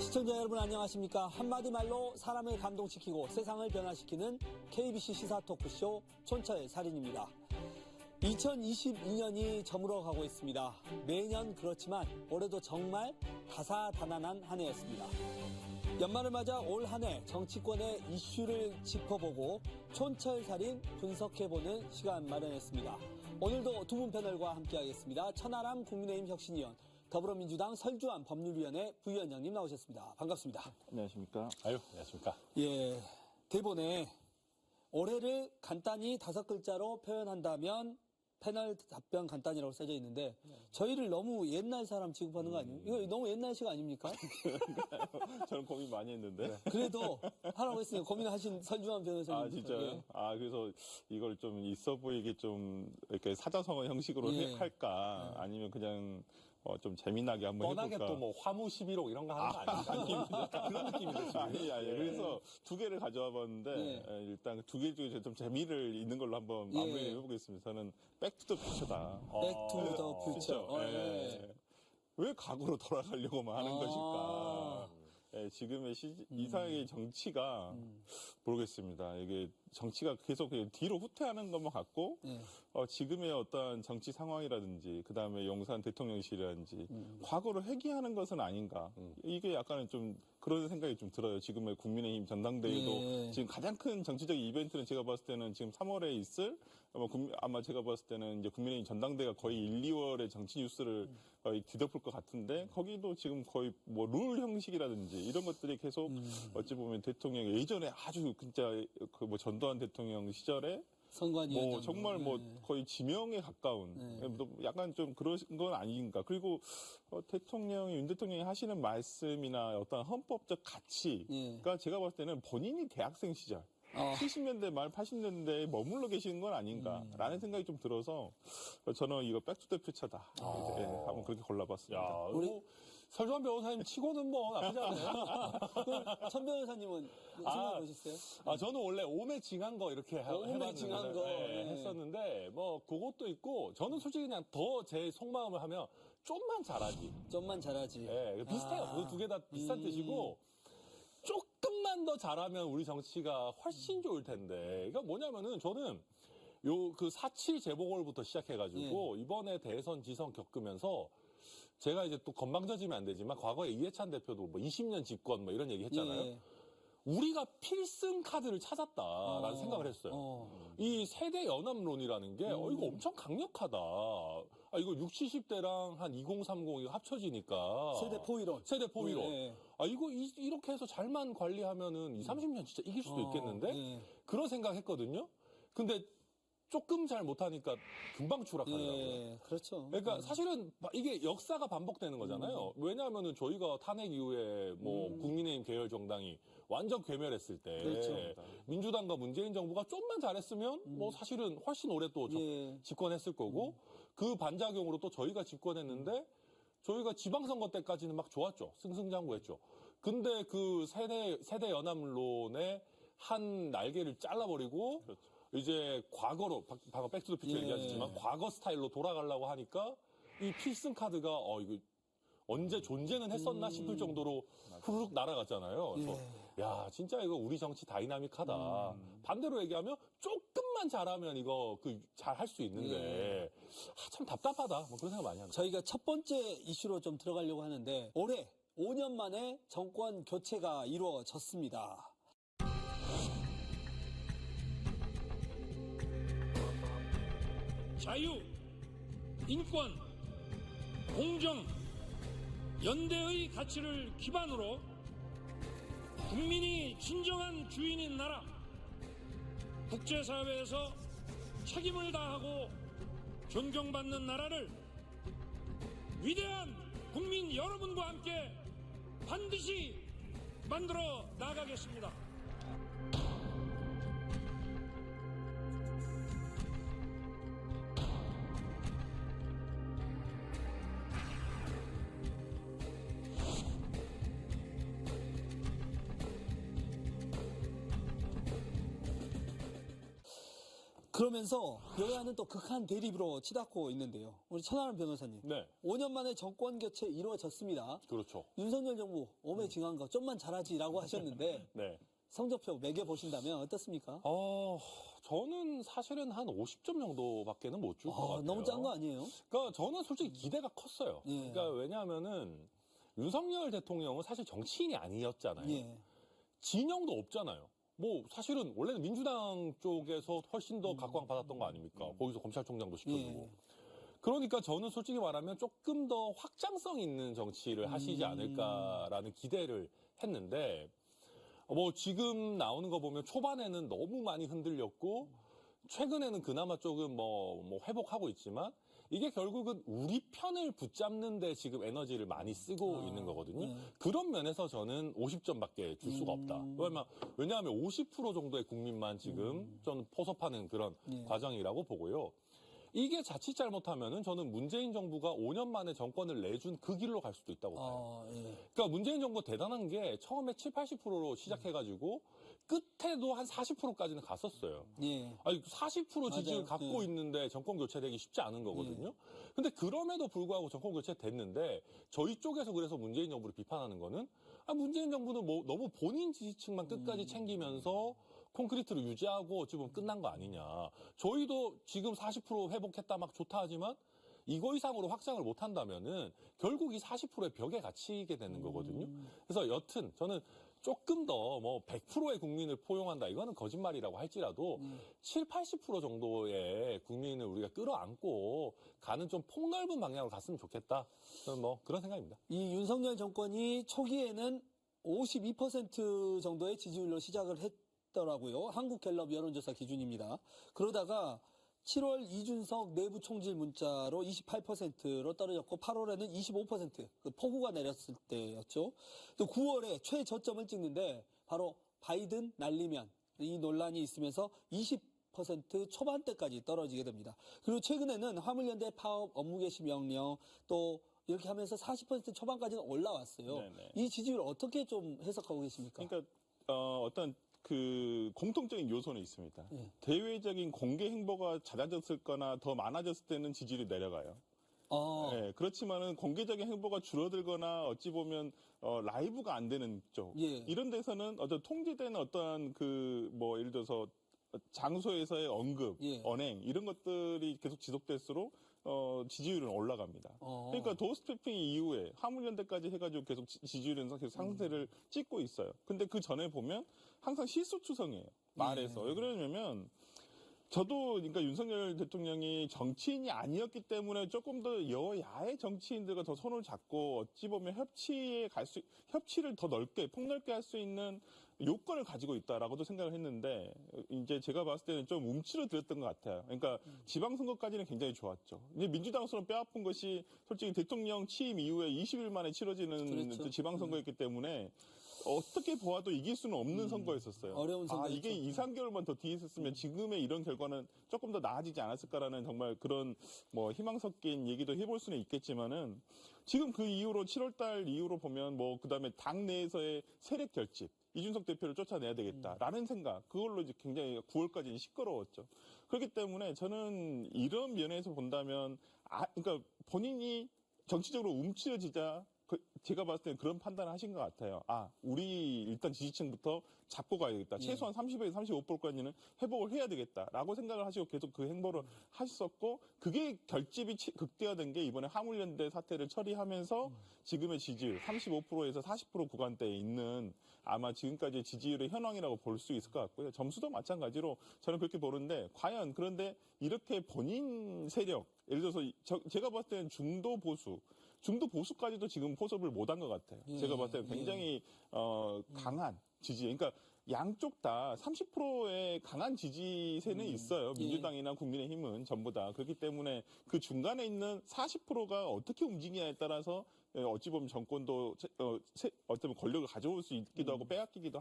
시청자 여러분 안녕하십니까? 한마디 말로 사람을 감동시키고 세상을 변화시키는 KBC 시사 토크쇼 촌철 살인입니다. 2022년이 저물어가고 있습니다. 매년 그렇지만 올해도 정말 다사다난한 한 해였습니다. 연말을 맞아 올 한 해 정치권의 이슈를 짚어보고 촌철살인 분석해보는 시간 마련했습니다. 오늘도 두 분 패널과 함께하겠습니다. 천하람 국민의힘 혁신위원, 더불어민주당 설주환 법률위원회 부위원장님 나오셨습니다. 반갑습니다. 안녕하십니까? 안녕하십니까? 예, 대본에 올해를 간단히 5글자로 표현한다면 패널 답변 간단이라고 써져 있는데 저희를 너무 옛날 사람 취급하는 거 아니에요? 이거 너무 옛날식 아닙니까? 저는 고민 많이 했는데. 그래도 하라고 했으니까 고민하신 설주환 변호사님. 아, 진짜요? 예. 아, 그래서 이걸 좀 있어 보이게 좀 이렇게 사자성어 형식으로 예. 할까? 아니면 그냥 좀 재미나게 한번 뻔하게 해볼까? 또 뭐 화무 11호 이런 거 하는 거 아닙니까? 그런 느낌인데 지금. 아니. 그래서 두 개를 가져와 봤는데, 예. 일단 두 개 중에 좀 재미를 있는 걸로 한번 예. 마무리 해보겠습니다. 저는 백투더 퓨처다. 백투더 퓨처. 예. 왜 과거로 돌아가려고만 하는 것일까? 예, 지금의 이상의 정치가 모르겠습니다. 이게 정치가 계속 뒤로 후퇴하는 것만 같고, 예. 지금의 어떤 정치 상황이라든지, 그 다음에 용산 대통령실이라든지, 과거로 회귀하는 것은 아닌가. 이게 약간은 좀 그런 생각이 좀 들어요. 지금의 국민의힘 전당대회도 예. 지금 가장 큰 정치적 이벤트는 제가 봤을 때는 지금 3월에 있을 아마 제가 봤을 때는 이제 국민의힘 전당대회가 거의 1, 2월에 정치 뉴스를 뒤덮을 것 같은데 거기도 지금 거의 뭐 룰 형식이라든지 이런 것들이 계속 어찌 보면 대통령 예전에 아주 진짜 그 뭐 전두환 대통령 시절에 선관위원장. 뭐 정말 뭐 거의 지명에 가까운 약간 좀 그런 건 아닌가. 그리고 윤 대통령이 하시는 말씀이나 어떤 헌법적 가치가 제가 봤을 때는 본인이 대학생 시절 70년대 말 80년대에 머물러 계시는 건 아닌가라는 생각이 좀 들어서 저는 이거 백투더 퓨처다. 네, 한번 그렇게 골라봤습니다. 야, 우리 설주환 변호사님 치고는 뭐 나쁘지 않네요. 천 변호사님은 생각해 보셨어요? 저는 원래 오매징한 거 이렇게 오매징한 거. 네. 했었는데 뭐 그것도 있고 저는 솔직히 그냥 더 제 속마음을 하면 좀만 잘하지. 좀만 잘하지. 예, 비슷해요. 그 두 개 다 비슷한 뜻이고 조금만 더 잘하면 우리 정치가 훨씬 좋을 텐데. 그러니까 뭐냐면은 저는 그 4.7 재보궐부터 시작해가지고 이번에 대선 지선 겪으면서 제가 이제 또 건방져지면 안 되지만 과거에 이해찬 대표도 뭐 20년 집권 뭐 이런 얘기 했잖아요. 예. 우리가 필승 카드를 찾았다라는 생각을 했어요. 이 세대 연합론이라는 게 이거 엄청 강력하다. 이거 60, 70대랑 한 2030 이거 합쳐지니까 세대 포위론. 세대 포위론. 네. 이거 이렇게 해서 잘만 관리하면은 20, 30년 진짜 이길 수도 있겠는데? 네. 그런 생각 했거든요. 근데 조금 잘 못하니까 금방 추락하더라고요. 예, 그렇죠. 그러니까 사실은 이게 역사가 반복되는 거잖아요. 왜냐하면 저희가 탄핵 이후에 뭐 국민의힘 계열 정당이 완전 괴멸했을 때 그렇죠. 민주당과 문재인 정부가 좀만 잘했으면 뭐 사실은 훨씬 오래 또 예. 집권했을 거고 그 반작용으로 또 저희가 집권했는데 저희가 지방선거 때까지는 막 좋았죠. 승승장구했죠. 근데 그 세대 연합론의 한 날개를 잘라버리고 그렇죠. 이제 과거로 방금 백투더 퓨처 얘기하셨지만 과거 스타일로 돌아가려고 하니까 이 필승 카드가 이거 언제 존재는 했었나 싶을 정도로 후루룩 날아갔잖아요. 그래서 야 진짜 이거 우리 정치 다이나믹하다. 반대로 얘기하면 조금만 잘하면 이거 잘 할 수 있는데 참 답답하다. 뭐 그런 생각 많이 합니다. 저희가 첫 번째 이슈로 좀 들어가려고 하는데 올해 5년 만에 정권 교체가 이루어졌습니다. 자유, 인권, 공정, 연대의 가치를 기반으로 국민이 진정한 주인인 나라, 국제사회에서 책임을 다하고 존경받는 나라를 위대한 국민 여러분과 함께 반드시 만들어 나가겠습니다. 그러면서 여야는 또 극한 대립으로 치닫고 있는데요. 우리 천하람 변호사님. 네. 5년 만에 정권 교체 이루어졌습니다. 그렇죠. 윤석열 정부 오매징한 거 좀만 잘하지라고 하셨는데 네. 성적표 매겨보신다면 어떻습니까? 저는 사실은 한 50점 정도밖에는 못 줄 것 같아요. 너무 짠 거 아니에요? 그러니까 저는 솔직히 기대가 컸어요. 예. 그러니까 왜냐하면은 윤석열 대통령은 사실 정치인이 아니었잖아요. 예. 진영도 없잖아요. 뭐 사실은 원래는 민주당 쪽에서 훨씬 더 각광받았던 거 아닙니까? 거기서 검찰총장도 시켜주고. 예. 그러니까 저는 솔직히 말하면 조금 더 확장성 있는 정치를 하시지 않을까라는 기대를 했는데 뭐 지금 나오는 거 보면 초반에는 너무 많이 흔들렸고 최근에는 그나마 조금 뭐 회복하고 있지만 이게 결국은 우리 편을 붙잡는 데 지금 에너지를 많이 쓰고 있는 거거든요. 그런 면에서 저는 50점밖에 줄 수가 없다. 왜냐하면 50% 정도의 국민만 지금 저는 포섭하는 그런 과정이라고 보고요. 이게 자칫 잘못하면은 저는 문재인 정부가 5년 만에 정권을 내준 그 길로 갈 수도 있다고 봐요. 그러니까 문재인 정부 대단한 게 처음에 7, 80%로 시작해가지고 끝에도 한 40%까지는 갔었어요. 아니 40% 지지를 갖고 있는데 정권 교체되기 쉽지 않은 거거든요. 근데 그럼에도 불구하고 정권 교체 됐는데 저희 쪽에서 그래서 문재인 정부를 비판하는 거는 문재인 정부는 뭐 너무 본인 지지층만 끝까지 챙기면서 콘크리트를 유지하고 어찌 보면 끝난 거 아니냐. 저희도 지금 40% 회복했다 막 좋다 하지만 이거 이상으로 확장을 못 한다면은 결국 이 40%의 벽에 갇히게 되는 거거든요. 그래서 여튼 저는 조금 더 뭐 100%의 국민을 포용한다. 이거는 거짓말이라고 할지라도 7, 80% 정도의 국민을 우리가 끌어안고 가는 좀 폭넓은 방향으로 갔으면 좋겠다. 저는 뭐 그런 생각입니다. 이 윤석열 정권이 초기에는 52% 정도의 지지율로 시작을 했더라고요. 한국갤럽 여론조사 기준입니다. 그러다가 7월 이준석 내부 총질 문자로 28%로 떨어졌고 8월에는 25% 그 폭우가 내렸을 때였죠. 또 9월에 최저점을 찍는데 바로 바이든 날리면 이 논란이 있으면서 20% 초반대까지 떨어지게 됩니다. 그리고 최근에는 화물연대 파업 업무 개시 명령 또 이렇게 하면서 40% 초반까지는 올라왔어요. 네네. 이 지지율 어떻게 좀 해석하고 계십니까? 그러니까 어떤 그 공통적인 요소는 있습니다. 대외적인 공개 행보가 잦아졌을거나 더 많아졌을 때는 지지율이 내려가요. 네, 그렇지만은 공개적인 행보가 줄어들거나 어찌 보면 라이브가 안 되는 쪽 이런 데서는 어떤 통제되는 어떠한 그 뭐 예를 들어서 장소에서의 언급, 언행 이런 것들이 계속 지속될수록 지지율은 올라갑니다. 그러니까 도어스태핑 이후에 화물연대까지 해가지고 계속 지지율은 계속 상승세를 찍고 있어요. 근데 그 전에 보면 항상 실수투성이에요. 말에서. 왜 그러냐면 저도 그러니까 윤석열 대통령이 정치인이 아니었기 때문에 조금 더 여야의 정치인들과 더 손을 잡고 어찌 보면 협치를 더 넓게 폭넓게 할 수 있는 요건을 가지고 있다라고도 생각을 했는데 이제 제가 봤을 때는 좀 움츠러들었던 것 같아요. 그러니까 지방선거까지는 굉장히 좋았죠. 이제 민주당으로는 뼈아픈 것이 솔직히 대통령 취임 이후에 20일 만에 치러지는 지방선거였기 때문에 어떻게 보아도 이길 수는 없는 선거였었어요. 어려운 선거였죠. 이게 2, 3개월만 더 뒤에 있었으면 지금의 이런 결과는 조금 더 나아지지 않았을까라는 정말 그런 뭐 희망 섞인 얘기도 해볼 수는 있겠지만은 지금 그 이후로 7월달 이후로 보면 뭐 그다음에 당 내에서의 세력 결집 이준석 대표를 쫓아내야 되겠다라는 생각 그걸로 이제 굉장히 9월까지는 시끄러웠죠. 그렇기 때문에 저는 이런 면에서 본다면 그러니까 본인이 정치적으로 움츠러지자 제가 봤을 때는 그런 판단을 하신 것 같아요. 우리 일단 지지층부터 잡고 가야겠다. 최소한 30에서 35%까지는 회복을 해야 되겠다라고 생각을 하시고 계속 그 행보를 하셨었고 그게 결집이 극대화된 게 이번에 화물연대 사태를 처리하면서 지금의 지지율 35%에서 40% 구간대에 있는 아마 지금까지 지지율의 현황이라고 볼 수 있을 것 같고요. 점수도 마찬가지로 저는 그렇게 보는데 과연 그런데 이렇게 본인 세력 예를 들어서 제가 봤을 때는 중도 보수까지도 지금 포섭을 못한 것 같아요. 제가 봤을 때는 굉장히 강한 지지. 그러니까 양쪽 다 30%의 강한 지지세는 있어요. 민주당이나 국민의힘은 전부 다. 그렇기 때문에 그 중간에 있는 40%가 어떻게 움직이냐에 따라서 어찌 보면 정권도 어쩌면 권력을 가져올 수 있기도 하고 빼앗기기도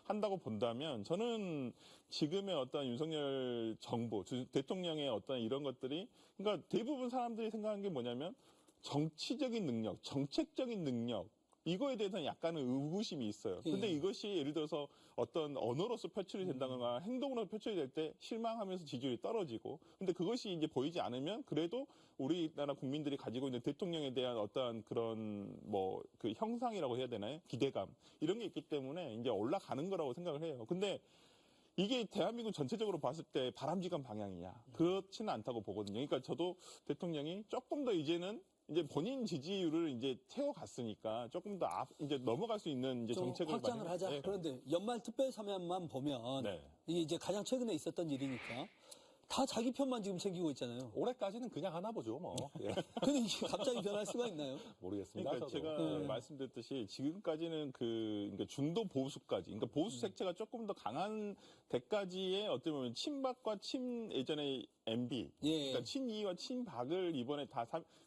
한다고 본다면 저는 지금의 어떤 윤석열 정부, 대통령의 어떤 이런 것들이 그러니까 대부분 사람들이 생각하는 게 뭐냐면 정치적인 능력, 정책적인 능력 이거에 대해서는 약간은 의구심이 있어요. 근데 이것이 예를 들어서 어떤 언어로서 표출이 된다거나 행동으로 표출이 될 때 실망하면서 지지율이 떨어지고, 근데 그것이 이제 보이지 않으면 그래도 우리나라 국민들이 가지고 있는 대통령에 대한 어떠한 그런 뭐 그 형상이라고 해야 되나요? 기대감 이런 게 있기 때문에 이제 올라가는 거라고 생각을 해요. 근데 이게 대한민국 전체적으로 봤을 때 바람직한 방향이냐? 그렇지는 않다고 보거든요. 그러니까 저도 대통령이 조금 더 이제는 이제 본인 지지율을 이제 채워갔으니까 조금 더 이제 넘어갈 수 있는 이제 좀 정책을 확장을 하자. 네. 그런데 연말 특별사면만 보면 네. 이게 이제 가장 최근에 있었던 일이니까 다 자기 편만 지금 챙기고 있잖아요. 올해까지는 그냥 하나 보죠, 뭐. 예. 근데 이게 갑자기 변할 수가 있나요? 모르겠습니다. 그러니까 저도. 제가 말씀드렸듯이 지금까지는 그러니까 중도 보수까지, 그러니까 보수 색채가 조금 더 강한 데까지의 어떻게 보면 친박과 예전에 MB, 예. 그러니까 친이와 친박을 이번에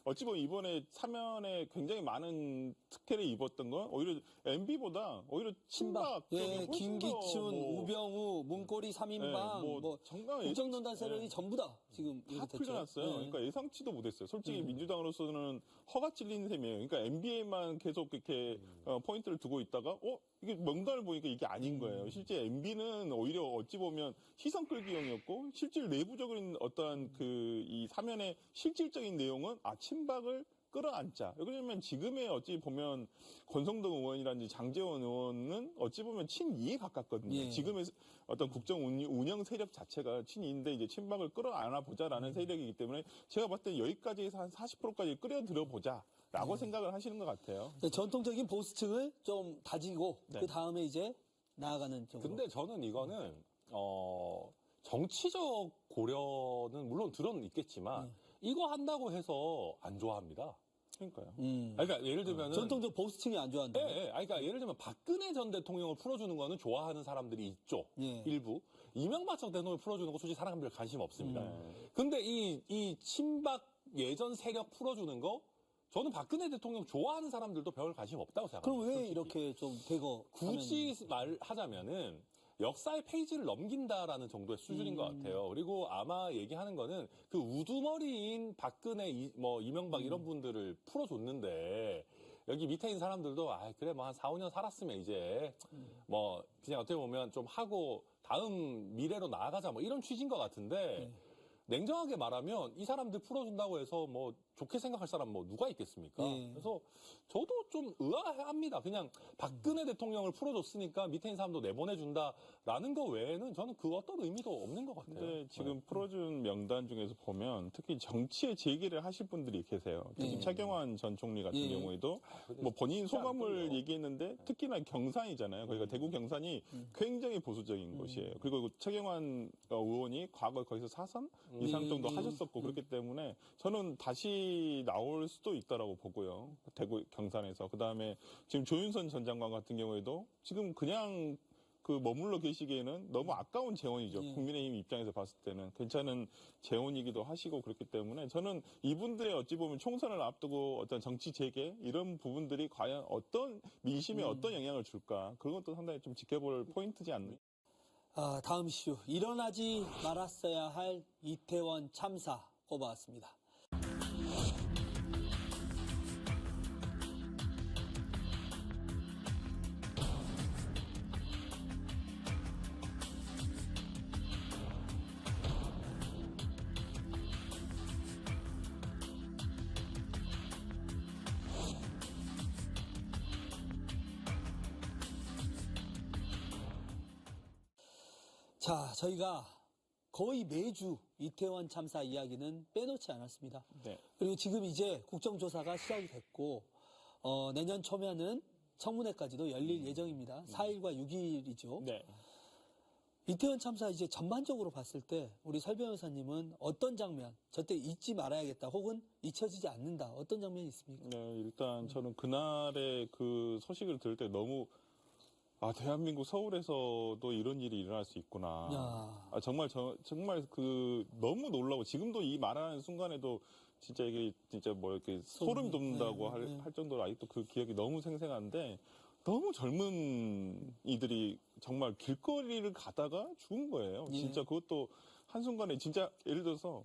어찌 보면 이번에 사면에 굉장히 많은 특혜를 입었던 건 오히려 MB보다 오히려 친박 쪽이 예, 훨씬 김기춘, 더 뭐, 우병우, 문고리 3인방, 뭐 정말 국정농단 세력이 전부 다 지금 다 이렇게 됐죠. 풀려났어요. 예. 그러니까 예상치도 못했어요. 솔직히 민주당으로서는 허가 찔리는 셈이에요. 그러니까 MB에만 계속 이렇게 포인트를 두고 있다가 이게 뭔가를 보니까 이게 아닌 거예요. 실제 MB는 오히려 어찌 보면 시선 끌기용이었고 실질 내부적인 어떠한 이 사면의 실질적인 내용은 친박을 끌어안자. 왜냐면 지금의 어찌 보면 권성동 의원이라든지 장제원 의원은 어찌 보면 친이에 가깝거든요. 예. 지금의 어떤 국정 운영 세력 자체가 친이인데 이제 친박을 끌어안아 보자라는 세력이기 때문에 제가 봤을 때 여기까지에서 한 40%까지 끌어들여 보자라고 생각을 하시는 것 같아요. 전통적인 보수층을 좀 다지고 네. 그 다음에 이제 나아가는 쪽으로. 근데 저는 이거는, 정치적 고려는 물론 들어는 있겠지만, 이거 한다고 해서 안 좋아합니다. 그러니까요. 그러니까 예를 들면은. 전통적 보수층이 안 좋아한다. 예, 예. 그러니까 예를 들면 박근혜 전 대통령을 풀어주는 거는 좋아하는 사람들이 있죠. 예. 일부. 이명박 전 대통령을 풀어주는 거 솔직히 사람들 관심 없습니다. 근데 이 친박 예전 세력 풀어주는 거 저는 박근혜 대통령 좋아하는 사람들도 별 관심 없다고 생각합니다. 그럼 왜 솔직히. 이렇게 좀 대거 굳이 말하자면은 역사의 페이지를 넘긴다라는 정도의 수준인 것 같아요. 그리고 아마 얘기하는 거는 그 우두머리인 박근혜, 이명박 이런 분들을 풀어줬는데 여기 밑에 있는 사람들도 그래 뭐 한 4, 5년 살았으면 이제 뭐 그냥 어떻게 보면 좀 하고 다음 미래로 나아가자 뭐 이런 취지인 것 같은데 냉정하게 말하면 이 사람들 풀어준다고 해서 뭐 좋게 생각할 사람 뭐 누가 있겠습니까? 그래서 저도 좀 의아합니다. 그냥 박근혜 대통령을 풀어줬으니까 밑에 있는 사람도 내보내준다라는 거 외에는 저는 그 어떤 의미도 없는 것 같아요. 근데 지금 풀어준 명단 중에서 보면 특히 정치의 재기를 하실 분들이 계세요. 특히 차경환 전 총리 같은 경우에도 뭐 본인 소감을 얘기했는데 특히나 경산이잖아요. 거기가 대구 경산이 굉장히 보수적인 곳이에요. 그리고 차경환 의원이 과거 거기서 4선 이상 정도 하셨었고 그렇기 때문에 저는 다시 나올 수도 있다라고 보고요. 대구 경산에서. 그다음에 지금 조윤선 전 장관 같은 경우에도 지금 그냥 머물러 계시기에는 너무 아까운 재원이죠. 국민의힘 입장에서 봤을 때는 괜찮은 재원이기도 하시고 그렇기 때문에 저는 이분들의 어찌 보면 총선을 앞두고 어떤 정치 재개 이런 부분들이 과연 어떤 민심에 어떤 영향을 줄까 그런 것도 상당히 좀 지켜볼 포인트지 않나. 다음 이슈. 일어나지 말았어야 할 이태원 참사 꼽아왔습니다. 자, 저희가 거의 매주 이태원 참사 이야기는 빼놓지 않았습니다. 네. 그리고 지금 이제 국정조사가 시작이 됐고, 내년 초면은 청문회까지도 열릴 예정입니다. 4일과 6일이죠. 네. 이태원 참사 이제 전반적으로 봤을 때 우리 설 변호사님은 어떤 장면, 저때 잊지 말아야겠다 혹은 잊혀지지 않는다. 어떤 장면이 있습니까? 네, 일단 저는 그날의 그 소식을 들을 때 너무 대한민국 서울에서도 이런 일이 일어날 수 있구나. 정말 너무 놀라고 지금도 이 말하는 순간에도 진짜 이게 진짜 뭐 이렇게 소름 돋는다고 할 정도로 아직도 그 기억이 너무 생생한데 너무 젊은 이들이 정말 길거리를 가다가 죽은 거예요. 진짜 그것도 한순간에 진짜 예를 들어서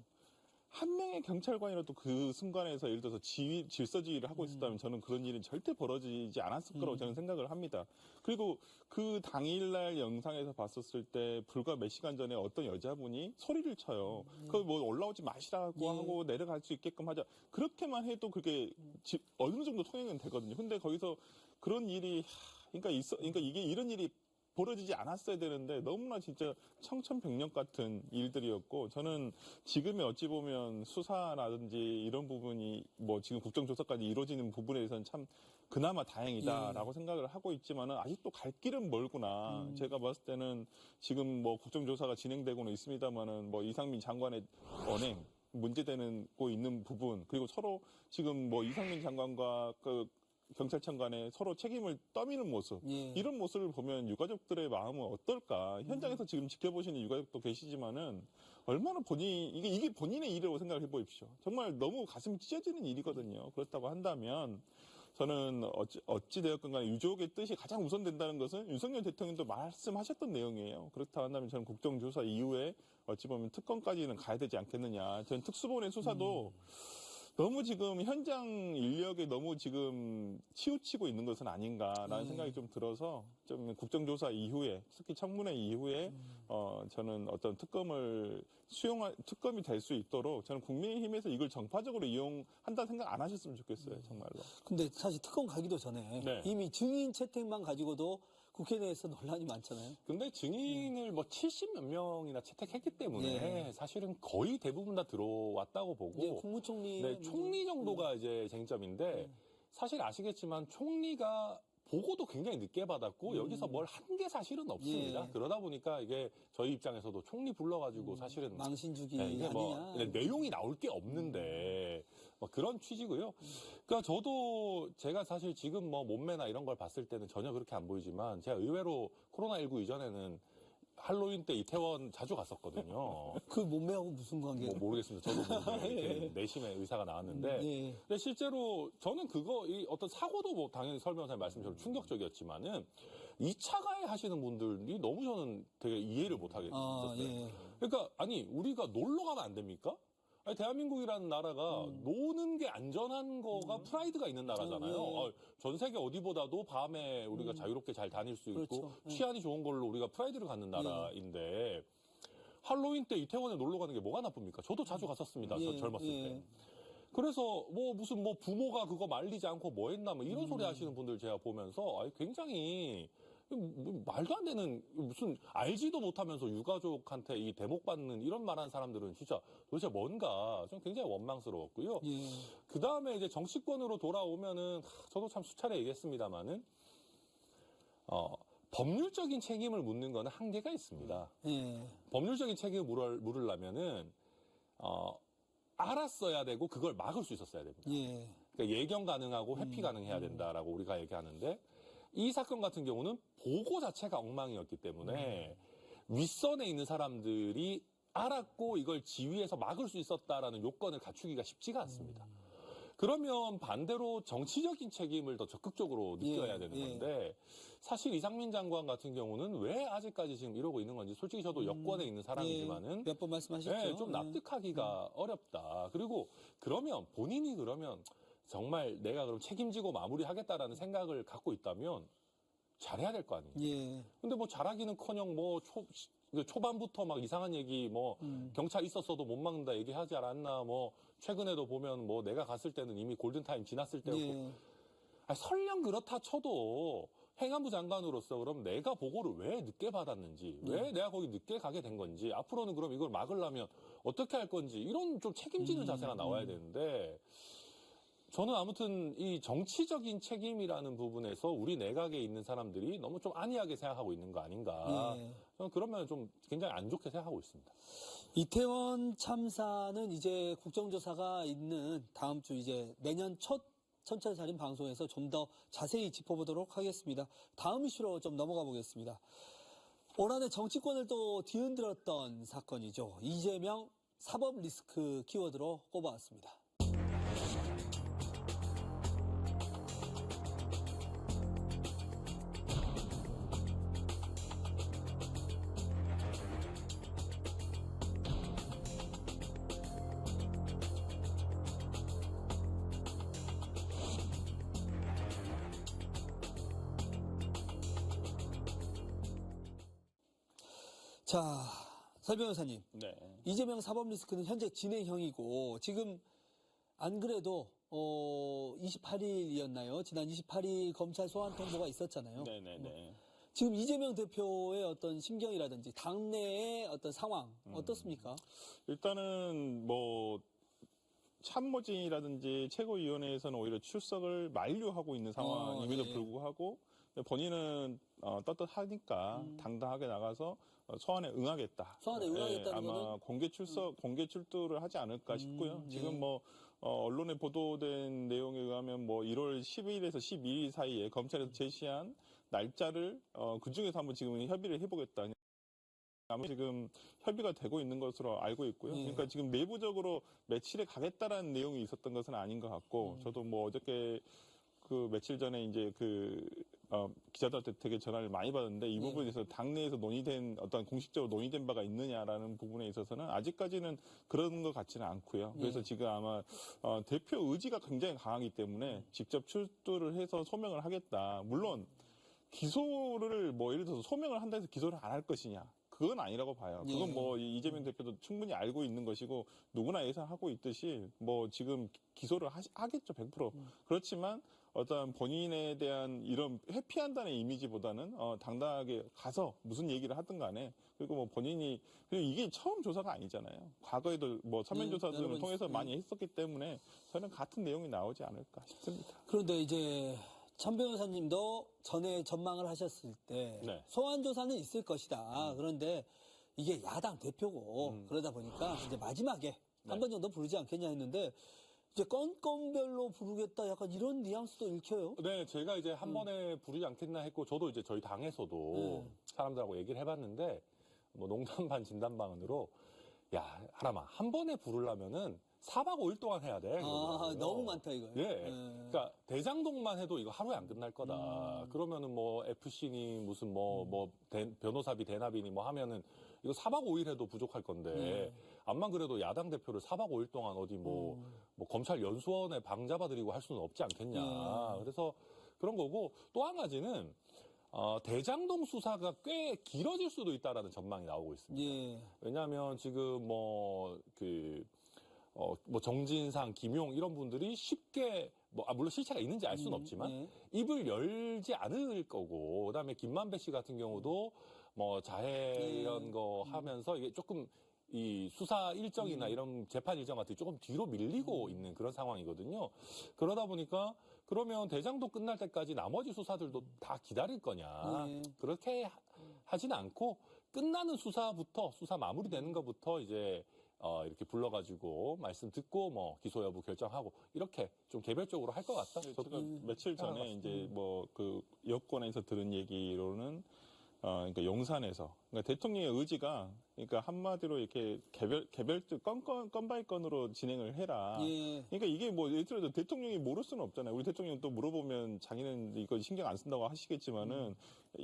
한 명의 경찰관이라도 그 순간에서 예를 들어서 질서지휘를 하고 있었다면 저는 그런 일은 절대 벌어지지 않았을 거라고 저는 생각을 합니다. 그리고 그 당일날 영상에서 봤었을 때 불과 몇 시간 전에 어떤 여자분이 소리를 쳐요. 그거 뭐 올라오지 마시라고 하고 내려갈 수 있게끔 하자. 그렇게만 해도 그게 어느 정도 통행은 되거든요. 근데 거기서 그런 일이 그러니까 이게 이런 일이 벌어지지 않았어야 되는데 너무나 진짜 청천벽력 같은 일들이었고 저는 지금의 어찌 보면 수사라든지 이런 부분이 뭐 지금 국정조사까지 이루어지는 부분에 대해서는 참 그나마 다행이다라고 생각을 하고 있지만은 아직도 갈 길은 멀구나. 제가 봤을 때는 지금 뭐 국정조사가 진행되고는 있습니다만은 뭐 이상민 장관의 언행 문제되는 고 있는 부분 그리고 서로 지금 뭐 이상민 장관과 그 경찰청 간에 서로 책임을 떠미는 모습 이런 모습을 보면 유가족들의 마음은 어떨까 현장에서 지금 지켜보시는 유가족도 계시지만은 얼마나 이게 본인의 일이라고 생각을 해보십시오. 정말 너무 가슴이 찢어지는 일이거든요. 그렇다고 한다면 저는 어찌 되었건 간에 유족의 뜻이 가장 우선된다는 것은 윤석열 대통령도 말씀하셨던 내용이에요. 그렇다고 한다면 저는 국정조사 이후에 어찌 보면 특검까지는 가야 되지 않겠느냐. 저는 특수본의 수사도 너무 지금 현장 인력에 너무 지금 치우치고 있는 것은 아닌가라는 생각이 좀 들어서 좀 국정조사 이후에 특히 청문회 이후에 저는 어떤 특검이 될 수 있도록 저는 국민의힘에서 이걸 정파적으로 이용한다는 생각 안 하셨으면 좋겠어요. 정말로. 근데 사실 특검 가기도 전에 네. 이미 증인 채택만 가지고도 국회 내에서 논란이 많잖아요. 근데 증인을 뭐 70몇 명이나 채택했기 때문에 네. 사실은 거의 대부분 다 들어왔다고 보고 네, 국무총리. 네, 총리 정도가 이제 쟁점인데 사실 아시겠지만 총리가 보고도 굉장히 늦게 받았고 여기서 뭘 한 게 사실은 없습니다. 예. 그러다 보니까 이게 저희 입장에서도 총리 불러가지고 사실은 망신주기 네, 이게 아니냐. 내용이 나올 게 없는데 뭐 그런 취지고요. 그러니까 저도 제가 사실 지금 뭐 몸매나 이런 걸 봤을 때는 전혀 그렇게 안 보이지만 제가 의외로 코로나19 이전에는 할로윈 때 이태원 자주 갔었거든요. 그 몸매하고 무슨 관계가? 뭐 모르겠습니다. 저도 뭐 이렇게 내심의 의사가 나왔는데 예. 근데 실제로 저는 이 어떤 사고도 뭐 당연히 설 변호사님 말씀처럼 충격적이었지만은 2차 가해 하시는 분들이 너무 저는 되게 이해를 못 하겠어요. 예. 그러니까 아니 우리가 놀러 가면 안 됩니까? 아니, 대한민국이라는 나라가 노는 게 안전한 거가 프라이드가 있는 나라잖아요. 예. 전 세계 어디보다도 밤에 우리가 자유롭게 잘 다닐 수 있고 그렇죠. 예. 치안이 좋은 걸로 우리가 프라이드를 갖는 나라인데 할로윈 때 이태원에 놀러 가는 게 뭐가 나쁩니까? 저도 자주 갔었습니다. 예. 젊었을 예. 때. 그래서 뭐 무슨 뭐 부모가 그거 말리지 않고 뭐 했나 뭐 이런 소리 하시는 분들 제가 보면서 굉장히 뭐 말도 안 되는 무슨 알지도 못하면서 유가족한테 이 대목 받는 이런 말하는 사람들은 진짜 도대체 뭔가 좀 굉장히 원망스러웠고요. 예. 그 다음에 이제 정치권으로 돌아오면은 저도 참 수차례 얘기했습니다만은 법률적인 책임을 묻는 거는 한계가 있습니다. 예. 법률적인 책임을 물으려면은 알았어야 되고 그걸 막을 수 있었어야 됩니다. 예. 그러니까 예견 가능하고 회피 가능해야 된다라고 우리가 얘기하는데 이 사건 같은 경우는 보고 자체가 엉망이었기 때문에 윗선에 있는 사람들이 알았고 이걸 지휘해서 막을 수 있었다라는 요건을 갖추기가 쉽지가 않습니다. 그러면 반대로 정치적인 책임을 더 적극적으로 느껴야 예, 되는 예. 건데 사실 이상민 장관 같은 경우는 왜 아직까지 지금 이러고 있는 건지 솔직히 저도 여권에 있는 사람이지만은 몇 번 말씀하셨죠. 네, 좀 납득하기가 어렵다. 그리고 본인이 그러면 정말 내가 그럼 책임지고 마무리하겠다라는 생각을 갖고 있다면 잘해야 될 거 아니에요. 예. 근데 뭐 잘하기는커녕 뭐 초반부터 막 이상한 얘기 뭐 경찰 있었어도 못 막는다 얘기하지 않았나 뭐 최근에도 보면 뭐 내가 갔을 때는 이미 골든타임 지났을 때였고 예. 설령 그렇다 쳐도 행안부 장관으로서 그럼 내가 보고를 왜 늦게 받았는지 왜 내가 거기 늦게 가게 된 건지 앞으로는 그럼 이걸 막으려면 어떻게 할 건지 이런 좀 책임지는 자세가 나와야 되는데 저는 아무튼 이 정치적인 책임이라는 부분에서 우리 내각에 있는 사람들이 너무 좀 안이하게 생각하고 있는 거 아닌가. 예. 저는 그러면 좀 굉장히 안 좋게 생각하고 있습니다. 이태원 참사는 이제 국정조사가 있는 다음 주 이제 내년 첫 천천살인 방송에서 좀 더 자세히 짚어보도록 하겠습니다. 다음 이슈로 좀 넘어가 보겠습니다. 올 한해 정치권을 또 뒤흔들었던 사건이죠. 이재명 사법 리스크 키워드로 꼽아왔습니다. 자, 설 변호사님. 네. 이재명 사법 리스크는 현재 진행형이고 지금 안 그래도 28일이었나요? 지난 28일 검찰 소환 통보가 있었잖아요. 네네네. 지금 이재명 대표의 어떤 심경이라든지 당내의 어떤 상황 어떻습니까? 일단은 뭐 참모진이라든지 최고위원회에서는 오히려 출석을 만류하고 있는 상황임에도 예. 불구하고 본인은 떳떳하니까 당당하게 나가서 소환에 응하겠다. 소환에 응하겠다는 아마 거는? 공개 출두를 하지 않을까 싶고요. 지금 예. 뭐 언론에 보도된 내용에 의하면 뭐 1월 10일에서 12일 사이에 검찰에서 제시한 날짜를 그 중에서 한번 지금 협의를 해보겠다. 아마 지금 협의가 되고 있는 것으로 알고 있고요. 예. 그러니까 지금 내부적으로 며칠에 가겠다라는 내용이 있었던 것은 아닌 것 같고, 저도 뭐 어저께 그 며칠 전에 이제 기자들한테 되게 전화를 많이 받았는데 이 부분에 있어서 당내에서 논의된 어떤 공식적으로 논의된 바가 있느냐라는 부분에 있어서는 아직까지는 그런 것 같지는 않고요. 그래서 지금 아마 대표 의지가 굉장히 강하기 때문에 직접 출두를 해서 소명을 하겠다. 물론 기소를 뭐 예를 들어서 소명을 한다 해서 기소를 안 할 것이냐. 그건 아니라고 봐요. 그건 뭐 이재명 대표도 충분히 알고 있는 것이고 누구나 예상하고 있듯이 뭐 지금 기소를 하겠죠. 100%. 그렇지만 어떤 본인에 대한 이런 회피한다는 이미지보다는 당당하게 가서 무슨 얘기를 하든 간에 그리고 뭐 본인이 그리고 이게 처음 조사가 아니잖아요. 과거에도 뭐 서면 조사들을 통해서 많이 했었기 때문에 저는 같은 내용이 나오지 않을까 싶습니다. 그런데 이제 천 변호사님도 전에 전망을 하셨을 때 네. 소환 조사는 있을 것이다. 그런데 이게 야당 대표고 그러다 보니까 이제 마지막에 한 번 정도 부르지 않겠냐 했는데 이제 건건별로 부르겠다 약간 이런 뉘앙스도 읽혀요. 네, 제가 이제 한 번에 부르지 않겠나 했고, 저도 이제 저희 당에서도 사람들하고 얘기를 해봤는데, 뭐 농담 반 진담 반으로, 야, 하람아, 한 번에 부르려면은 4박 5일 동안 해야 돼. 너무 많다 이거예요. 예. 그러니까 대장동만 해도 이거 하루에 안 끝날 거다. 그러면은 뭐 FC니 무슨 변호사비 대납이니 뭐 하면은 이거 4박 5일 해도 부족할 건데 암만 그래도 야당 대표를 4박 5일 동안 어디 뭐 검찰 연수원에 방 잡아들이고 할 수는 없지 않겠냐. 그래서 그런 거고 또 한 가지는 대장동 수사가 꽤 길어질 수도 있다라는 전망이 나오고 있습니다. 왜냐하면 지금 정진상, 김용 이런 분들이 쉽게 물론 실체가 있는지 알 수는 없지만 입을 열지 않을 거고 그다음에 김만배 씨 같은 경우도 뭐 자해 이런 거 하면서 이게 조금 이 수사 일정이나 이런 재판 일정 같은 게 조금 뒤로 밀리고 있는 그런 상황이거든요. 그러다 보니까 그러면 대장도 끝날 때까지 나머지 수사들도 다 기다릴 거냐. 그렇게 하진 않고 끝나는 수사부터 수사 마무리되는 것부터 이제 이렇게 불러가지고 말씀 듣고 뭐 기소 여부 결정하고 이렇게 좀 개별적으로 할 것 같다. 제가 며칠 전에 이제 그 여권에서 들은 얘기로는 그러니까 용산에서 그러니까 대통령의 의지가 그러니까 한마디로 이렇게 개별적 건바이 건으로 진행을 해라. 그러니까 이게 뭐 예를 들어서 대통령이 모를 수는 없잖아요. 우리 대통령 또 물어보면 자기는 이거 신경 안 쓴다고 하시겠지만은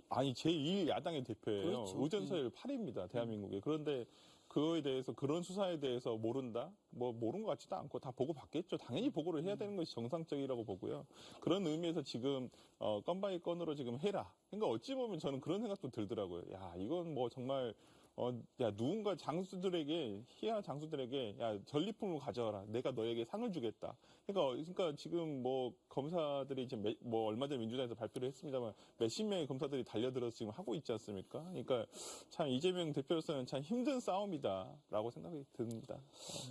아니 제2 야당의 대표예요. 그렇죠. 의전서열 8위입니다. 대한민국에. 그런데 그거에 대해서 그런 수사에 대해서 모른다? 뭐 모른 것 같지도 않고 다 보고 받겠죠. 당연히 보고를 해야 되는 것이 정상적이라고 보고요. 그런 의미에서 지금 건바이 건으로 지금 해라. 그러니까 어찌 보면 저는 그런 생각도 들더라고요. 야 이건 뭐 정말 야 누군가 장수들에게 희야 장수들에게 야 전리품을 가져와라. 내가 너에게 상을 주겠다. 그러니까 지금 뭐 검사들이 이제 뭐 얼마 전에 민주당에서 발표를 했습니다만 몇십 명의 검사들이 달려들어서 지금 하고 있지 않습니까? 그러니까 참 이재명 대표로서는 참 힘든 싸움이다라고 생각이 듭니다.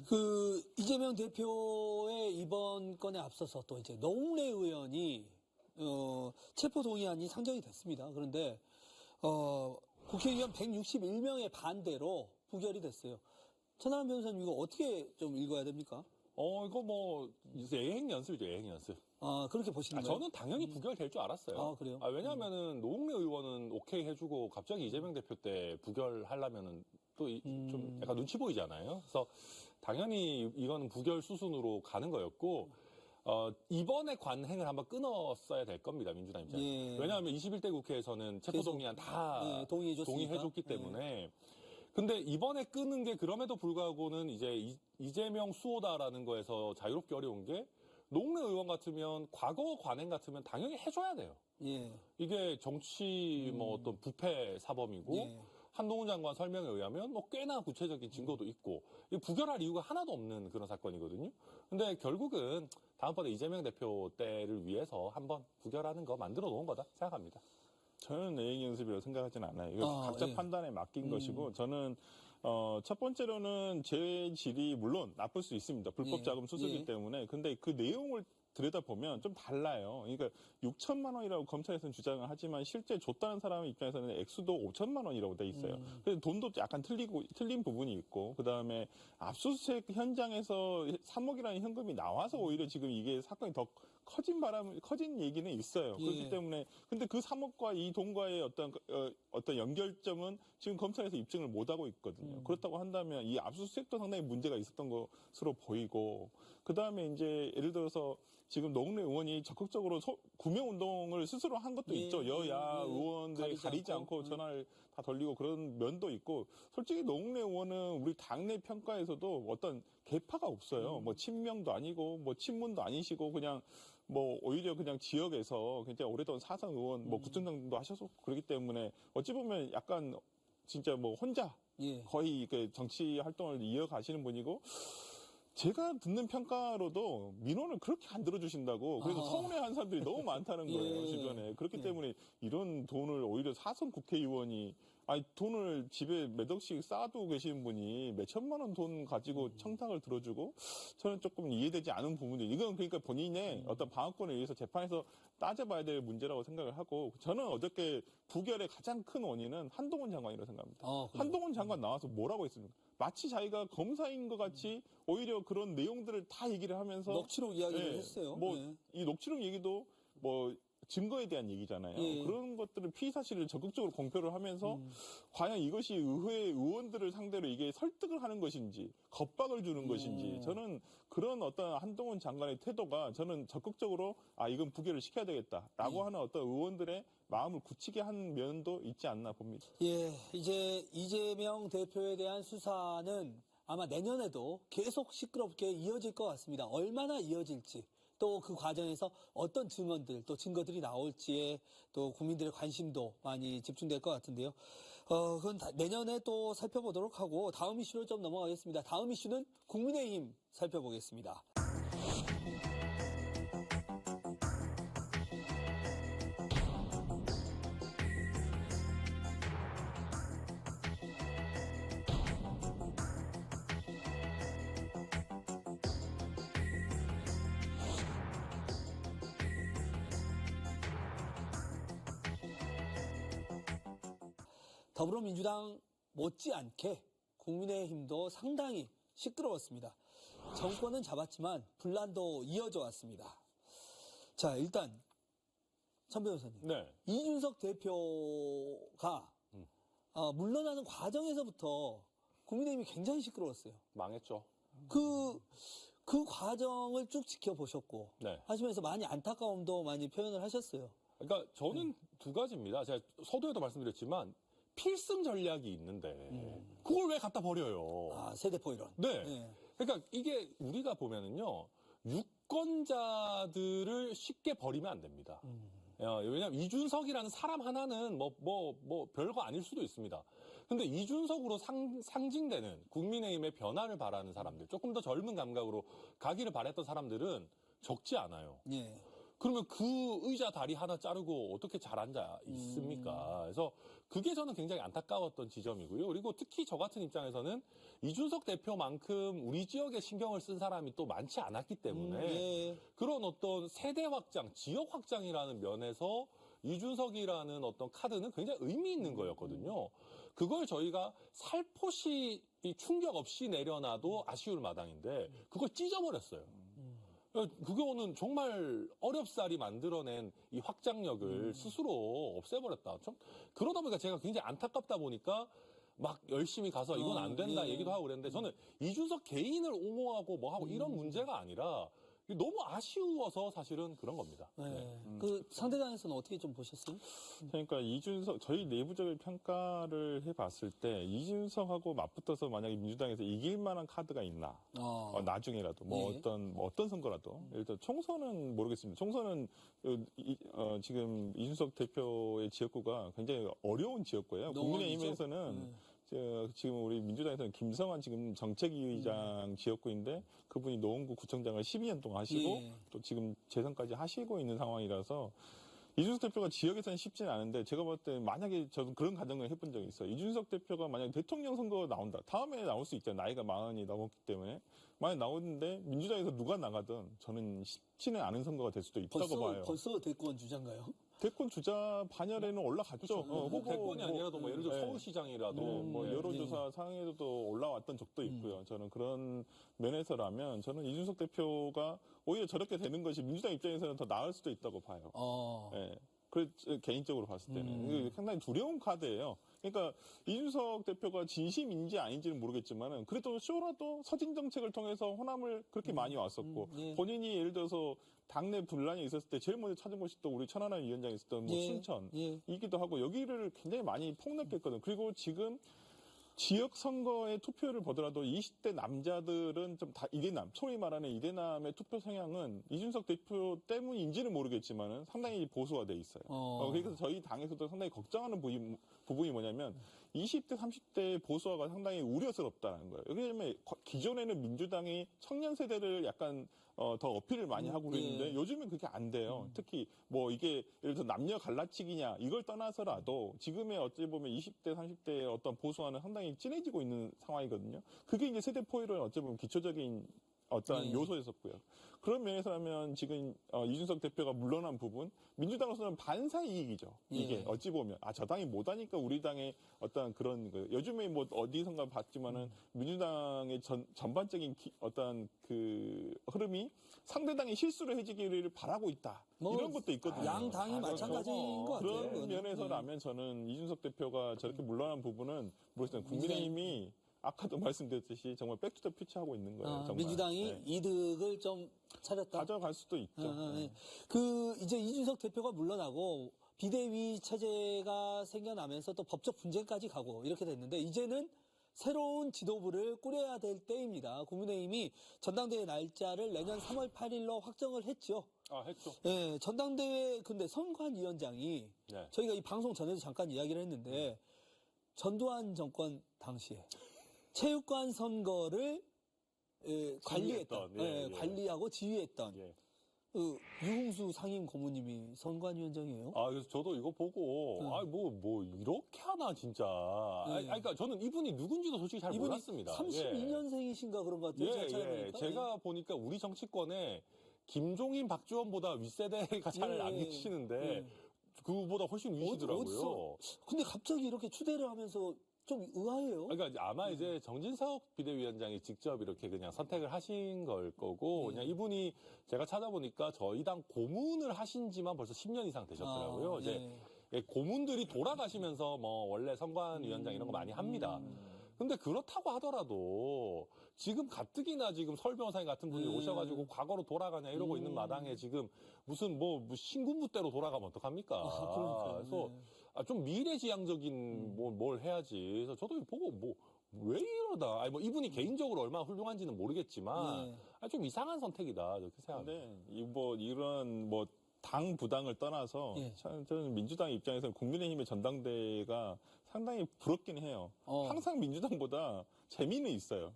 그 이재명 대표의 이번 건에 앞서서 또 이제 노웅래 의원이 체포 동의안이 상정이 됐습니다. 그런데 국회의원 161명의 반대로 부결이 됐어요. 천하람 변호사님 이거 어떻게 좀 읽어야 됩니까? 이거 뭐 예행 연습이죠, 예행 연습. 그렇게 보시는 거예요? 저는 당연히 부결될 줄 알았어요. 그래요? 왜냐하면은 노웅래 의원은 오케이 해주고 갑자기 이재명 대표 때 부결하려면은 또 좀 약간 눈치 보이잖아요. 그래서 당연히 이거는 부결 수순으로 가는 거였고 이번에 관행을 한번 끊었어야 될 겁니다, 민주당 입장에서. 왜냐하면 21대 국회에서는 체포동의안 다 동의해줬기 때문에. 근데 이번에 끊은 게 그럼에도 불구하고는 이제 이재명 수호다라는 거에서 자유롭기 어려운 게 노웅래 의원 같으면 과거 관행 같으면 당연히 해줘야 돼요. 이게 정치 어떤 부패 사범이고 한동훈 장관 설명에 의하면 뭐 꽤나 구체적인 증거도 있고 부결할 이유가 하나도 없는 그런 사건이거든요. 근데 결국은 다음번에 이재명 대표 때를 위해서 한번 부결하는 거 만들어 놓은 거다 생각합니다. 저는 내행 연습이라고 생각하지는 않아요. 이거 각자 예. 판단에 맡긴 것이고 저는 첫 번째로는 재질이 물론 나쁠 수 있습니다. 불법 예. 자금 수수기 예. 때문에. 근데 그 내용을 들여다보면 좀 달라요. 그러니까 6천만 원이라고 검찰에서는 주장을 하지만 실제 줬다는 사람 입장에서는 액수도 5천만 원이라고 돼 있어요. 그래서 돈도 약간 틀린 부분이 있고 그다음에 압수수색 현장에서 3억이라는 현금이 나와서 오히려 지금 이게 사건이 더 커진 얘기는 있어요. 예. 그렇기 때문에 근데 그 3억과 이 돈과의 어떤 연결점은 지금 검찰에서 입증을 못 하고 있거든요. 그렇다고 한다면 이 압수수색도 상당히 문제가 있었던 것으로 보이고 그다음에 이제 예를 들어서 지금 노웅래 의원이 적극적으로 구명 운동을 스스로 한 것도 예. 있죠. 여야 예. 의원들이 가리지 않고 전화를 다 돌리고 그런 면도 있고 솔직히 노웅래 의원은 우리 당내 평가에서도 어떤 계파가 없어요. 뭐 친명도 아니고 뭐 친문도 아니시고 그냥 뭐 오히려 그냥 지역에서 굉장히 오래된 사상 의원 뭐 구청장도 하셔서 그렇기 때문에 어찌 보면 약간 진짜 뭐 혼자 예. 거의 그 정치 활동을 이어가시는 분이고 제가 듣는 평가로도 민원을 그렇게 안 들어주신다고 그래서 서운해하는 사람들이 너무 많다는 거예요. 예. 주변에. 그렇기 예. 때문에 이런 돈을 오히려 사선 국회의원이 돈을 집에 몇 억씩 쌓아두고 계시는 분이 몇 천만 원 돈 가지고 청탁을 들어주고 저는 조금 이해되지 않은 부분들이 이건 그러니까 본인의 어떤 방어권을 위해서 재판에서 따져봐야 될 문제라고 생각을 하고 저는 어저께 부결의 가장 큰 원인은 한동훈 장관이라고 생각합니다. 그래요? 한동훈 장관 나와서 뭐라고 했습니까? 마치 자기가 검사인 것 같이 오히려 그런 내용들을 다 얘기를 하면서 녹취록 이야기를 예, 했어요. 뭐 예. 이 녹취록 얘기도 뭐 증거에 대한 얘기잖아요. 예. 그런 것들을 피의 사실을 적극적으로 공표를 하면서 과연 이것이 의회 의원들을 상대로 이게 설득을 하는 것인지 겁박을 주는 것인지 저는 그런 어떤 한동훈 장관의 태도가 저는 적극적으로 이건 부결을 시켜야 되겠다라고 하는 어떤 의원들의 마음을 굳히게 한 면도 있지 않나 봅니다. 예, 이제 이재명 대표에 대한 수사는 아마 내년에도 계속 시끄럽게 이어질 것 같습니다. 얼마나 이어질지, 또 그 과정에서 어떤 증언들, 또 증거들이 나올지에 또 국민들의 관심도 많이 집중될 것 같은데요. 그건 내년에 또 살펴보도록 하고 다음 이슈로 좀 넘어가겠습니다. 다음 이슈는 국민의힘 살펴보겠습니다. 더불어민주당 못지않게 국민의힘도 상당히 시끄러웠습니다. 정권은 잡았지만 분란도 이어져 왔습니다. 자, 일단 천 변호사님, 네. 이준석 대표가 물러나는 과정에서부터 국민의힘이 굉장히 시끄러웠어요. 망했죠. 그 과정을 쭉 지켜보셨고 네. 하시면서 많이 안타까움도 많이 표현을 하셨어요. 그러니까 저는 두 가지입니다. 제가 서두에도 말씀드렸지만 필승 전략이 있는데 그걸 왜 갖다 버려요? 세대포 이론. 네. 네. 그러니까 이게 우리가 보면은요, 유권자들을 쉽게 버리면 안 됩니다. 왜냐하면 이준석이라는 사람 하나는 별거 아닐 수도 있습니다. 근데 이준석으로 상징되는 국민의힘의 변화를 바라는 사람들, 조금 더 젊은 감각으로 가기를 바랬던 사람들은 적지 않아요. 예. 그러면 그 의자 다리 하나 자르고 어떻게 잘 앉아 있습니까? 그래서 그게 저는 굉장히 안타까웠던 지점이고요. 그리고 특히 저 같은 입장에서는 이준석 대표만큼 우리 지역에 신경을 쓴 사람이 또 많지 않았기 때문에 예. 그런 어떤 세대 확장, 지역 확장이라는 면에서 이준석이라는 어떤 카드는 굉장히 의미 있는 거였거든요. 그걸 저희가 살포시 충격 없이 내려놔도 아쉬울 마당인데 그걸 찢어버렸어요. 그거는 정말 어렵사리 만들어낸 이 확장력을 스스로 없애버렸다. 좀 그러다 보니까 제가 굉장히 안타깝다 보니까 막 열심히 가서 이건 안 된다 예. 얘기도 하고 그랬는데 저는 이준석 개인을 옹호하고 뭐 하고 이런 문제가 아니라 너무 아쉬워서 사실은 그런 겁니다. 네. 그 상대당에서는 어떻게 좀 보셨어요? 그러니까 이준석 저희 내부적인 평가를 해봤을 때 이준석하고 맞붙어서 만약에 민주당에서 이길 만한 카드가 있나? 나중에라도 뭐 예. 어떤 선거라도 예를 들어 총선은 모르겠습니다. 총선은 지금 이준석 대표의 지역구가 굉장히 어려운 지역구예요. 국민의힘에서는 지금 우리 민주당에서는 김성환 지금 정책위의장 지역구인데 그분이 노원구 구청장을 12년 동안 하시고 예. 또 지금 재선까지 하시고 있는 상황이라서 이준석 대표가 지역에서는 쉽지는 않은데 제가 볼 때 만약에 저도 그런 가정을 해본 적이 있어요. 이준석 대표가 만약에 대통령 선거 나온다. 다음에 나올 수 있잖아요. 나이가 40이 넘었기 때문에. 만약에 나오는데 민주당에서 누가 나가든 저는 쉽지는 않은 선거가 될 수도 있다고 봐요. 벌써 대권 주자인가요? 대권 주자 반열에는 올라갔죠. 뭐 대권이 아니라도 뭐 예를 들어 서울시장이라도 뭐 여론조사 상에도 올라왔던 적도 있고요. 저는 그런 면에서라면 저는 이준석 대표가 오히려 저렇게 되는 것이 민주당 입장에서는 더 나을 수도 있다고 봐요. 예. 그 개인적으로 봤을 때는 이게 상당히 두려운 카드예요. 그러니까 이준석 대표가 진심인지 아닌지는 모르겠지만은 그래도 쇼라도 서진 정책을 통해서 호남을 그렇게 많이 왔었고 본인이 예를 들어서 당내 분란이 있었을 때 제일 먼저 찾은 곳이 또 우리 천하람 위원장이 있었던 뭐 순천이기도 하고 여기를 굉장히 많이 폭넓게 했거든요. 그리고 지금 지역 선거의 투표를 보더라도 20대 남자들은 좀 다 이대남, 소위 말하는 이대남의 투표 성향은 이준석 대표 때문인지는 모르겠지만은 상당히 보수화 돼 있어요. 그래서 저희 당에서도 상당히 걱정하는 부분이 뭐냐면 20대, 30대의 보수화가 상당히 우려스럽다는 거예요. 왜냐하면 기존에는 민주당이 청년 세대를 약간 더 어필을 많이 하고 그랬는데 요즘은 그게 안 돼요. 특히 뭐 이게 예를 들어 남녀 갈라치기냐 이걸 떠나서라도 지금의 어찌 보면 20대, 30대의 어떤 보수화는 상당히 진해지고 있는 상황이거든요. 그게 이제 세대 포일은 어찌 보면 기초적인 어떤 요소였었고요. 그런 면에서라면 지금 이준석 대표가 물러난 부분 민주당으로서는 반사 이익이죠. 이게 어찌 보면 저 당이 못하니까 우리 당의 어떤 그런 요즘에 뭐 어디선가 봤지만은 민주당의 전반적인 어떤 그 흐름이 상대당이 실수를 해지기를 바라고 있다. 이런 것도 있거든요. 양 당이 마찬가지인 것 같아요. 그런 면에서라면 저는 이준석 대표가 저렇게 물러난 부분은 모르겠어요. 국민의힘이 아까도 말씀드렸듯이 정말 백투더 퓨처하고 있는 거예요. 정말. 민주당이 이득을 좀 차렸다. 가져갈 수도 있죠. 그 이제 이준석 대표가 물러나고 비대위 체제가 생겨나면서 또 법적 분쟁까지 가고 이렇게 됐는데 이제는 새로운 지도부를 꾸려야 될 때입니다. 국민의힘이 전당대회 날짜를 내년 3월 8일로 확정을 했죠. 했죠. 네, 전당대회 근데 선관위원장이 저희가 이 방송 전에도 잠깐 이야기를 했는데 전두환 정권 당시에 체육관 선거를 관리했던, 관리하고 지휘했던 유흥수 상임 고문님이 선관위원장이에요. 그래서 저도 이거 보고 뭐 이렇게 하나 진짜. 그러니까 저는 이분이 누군지도 솔직히 잘 몰랐습니다. 32년생이신가 그런 것 같아요. 제가 보니까 우리 정치권에 김종인, 박지원보다 윗세대가 잘 안 계시는데 그거보다 훨씬 위시더라고요. 근데 갑자기 이렇게 추대를 하면서 좀 의아해요. 그러니까 아마 이제 정진석 비대위원장이 직접 이렇게 그냥 선택을 하신 걸 거고 그냥 이분이 제가 찾아보니까 저희 당 고문을 하신 지만 벌써 10년 이상 되셨더라고요. 이제 고문들이 돌아가시면서 뭐 원래 선관위원장 이런 거 많이 합니다. 근데 그렇다고 하더라도 지금 가뜩이나 지금 서울 변호사님 같은 분이 오셔가지고 과거로 돌아가냐 이러고 있는 마당에 지금 무슨 뭐 신군부 때로 돌아가면 어떡합니까? 그래서 좀 미래지향적인 뭘 해야지. 그래서 저도 보고 왜 이러다. 뭐 이분이 개인적으로 얼마나 훌륭한지는 모르겠지만 좀 이상한 선택이다 이렇게 생각합니다. 근데 이런 당 부당을 떠나서 저는 민주당 입장에서는 국민의힘의 전당대회가 상당히 부럽긴 해요. 항상 민주당보다 재미는 있어요.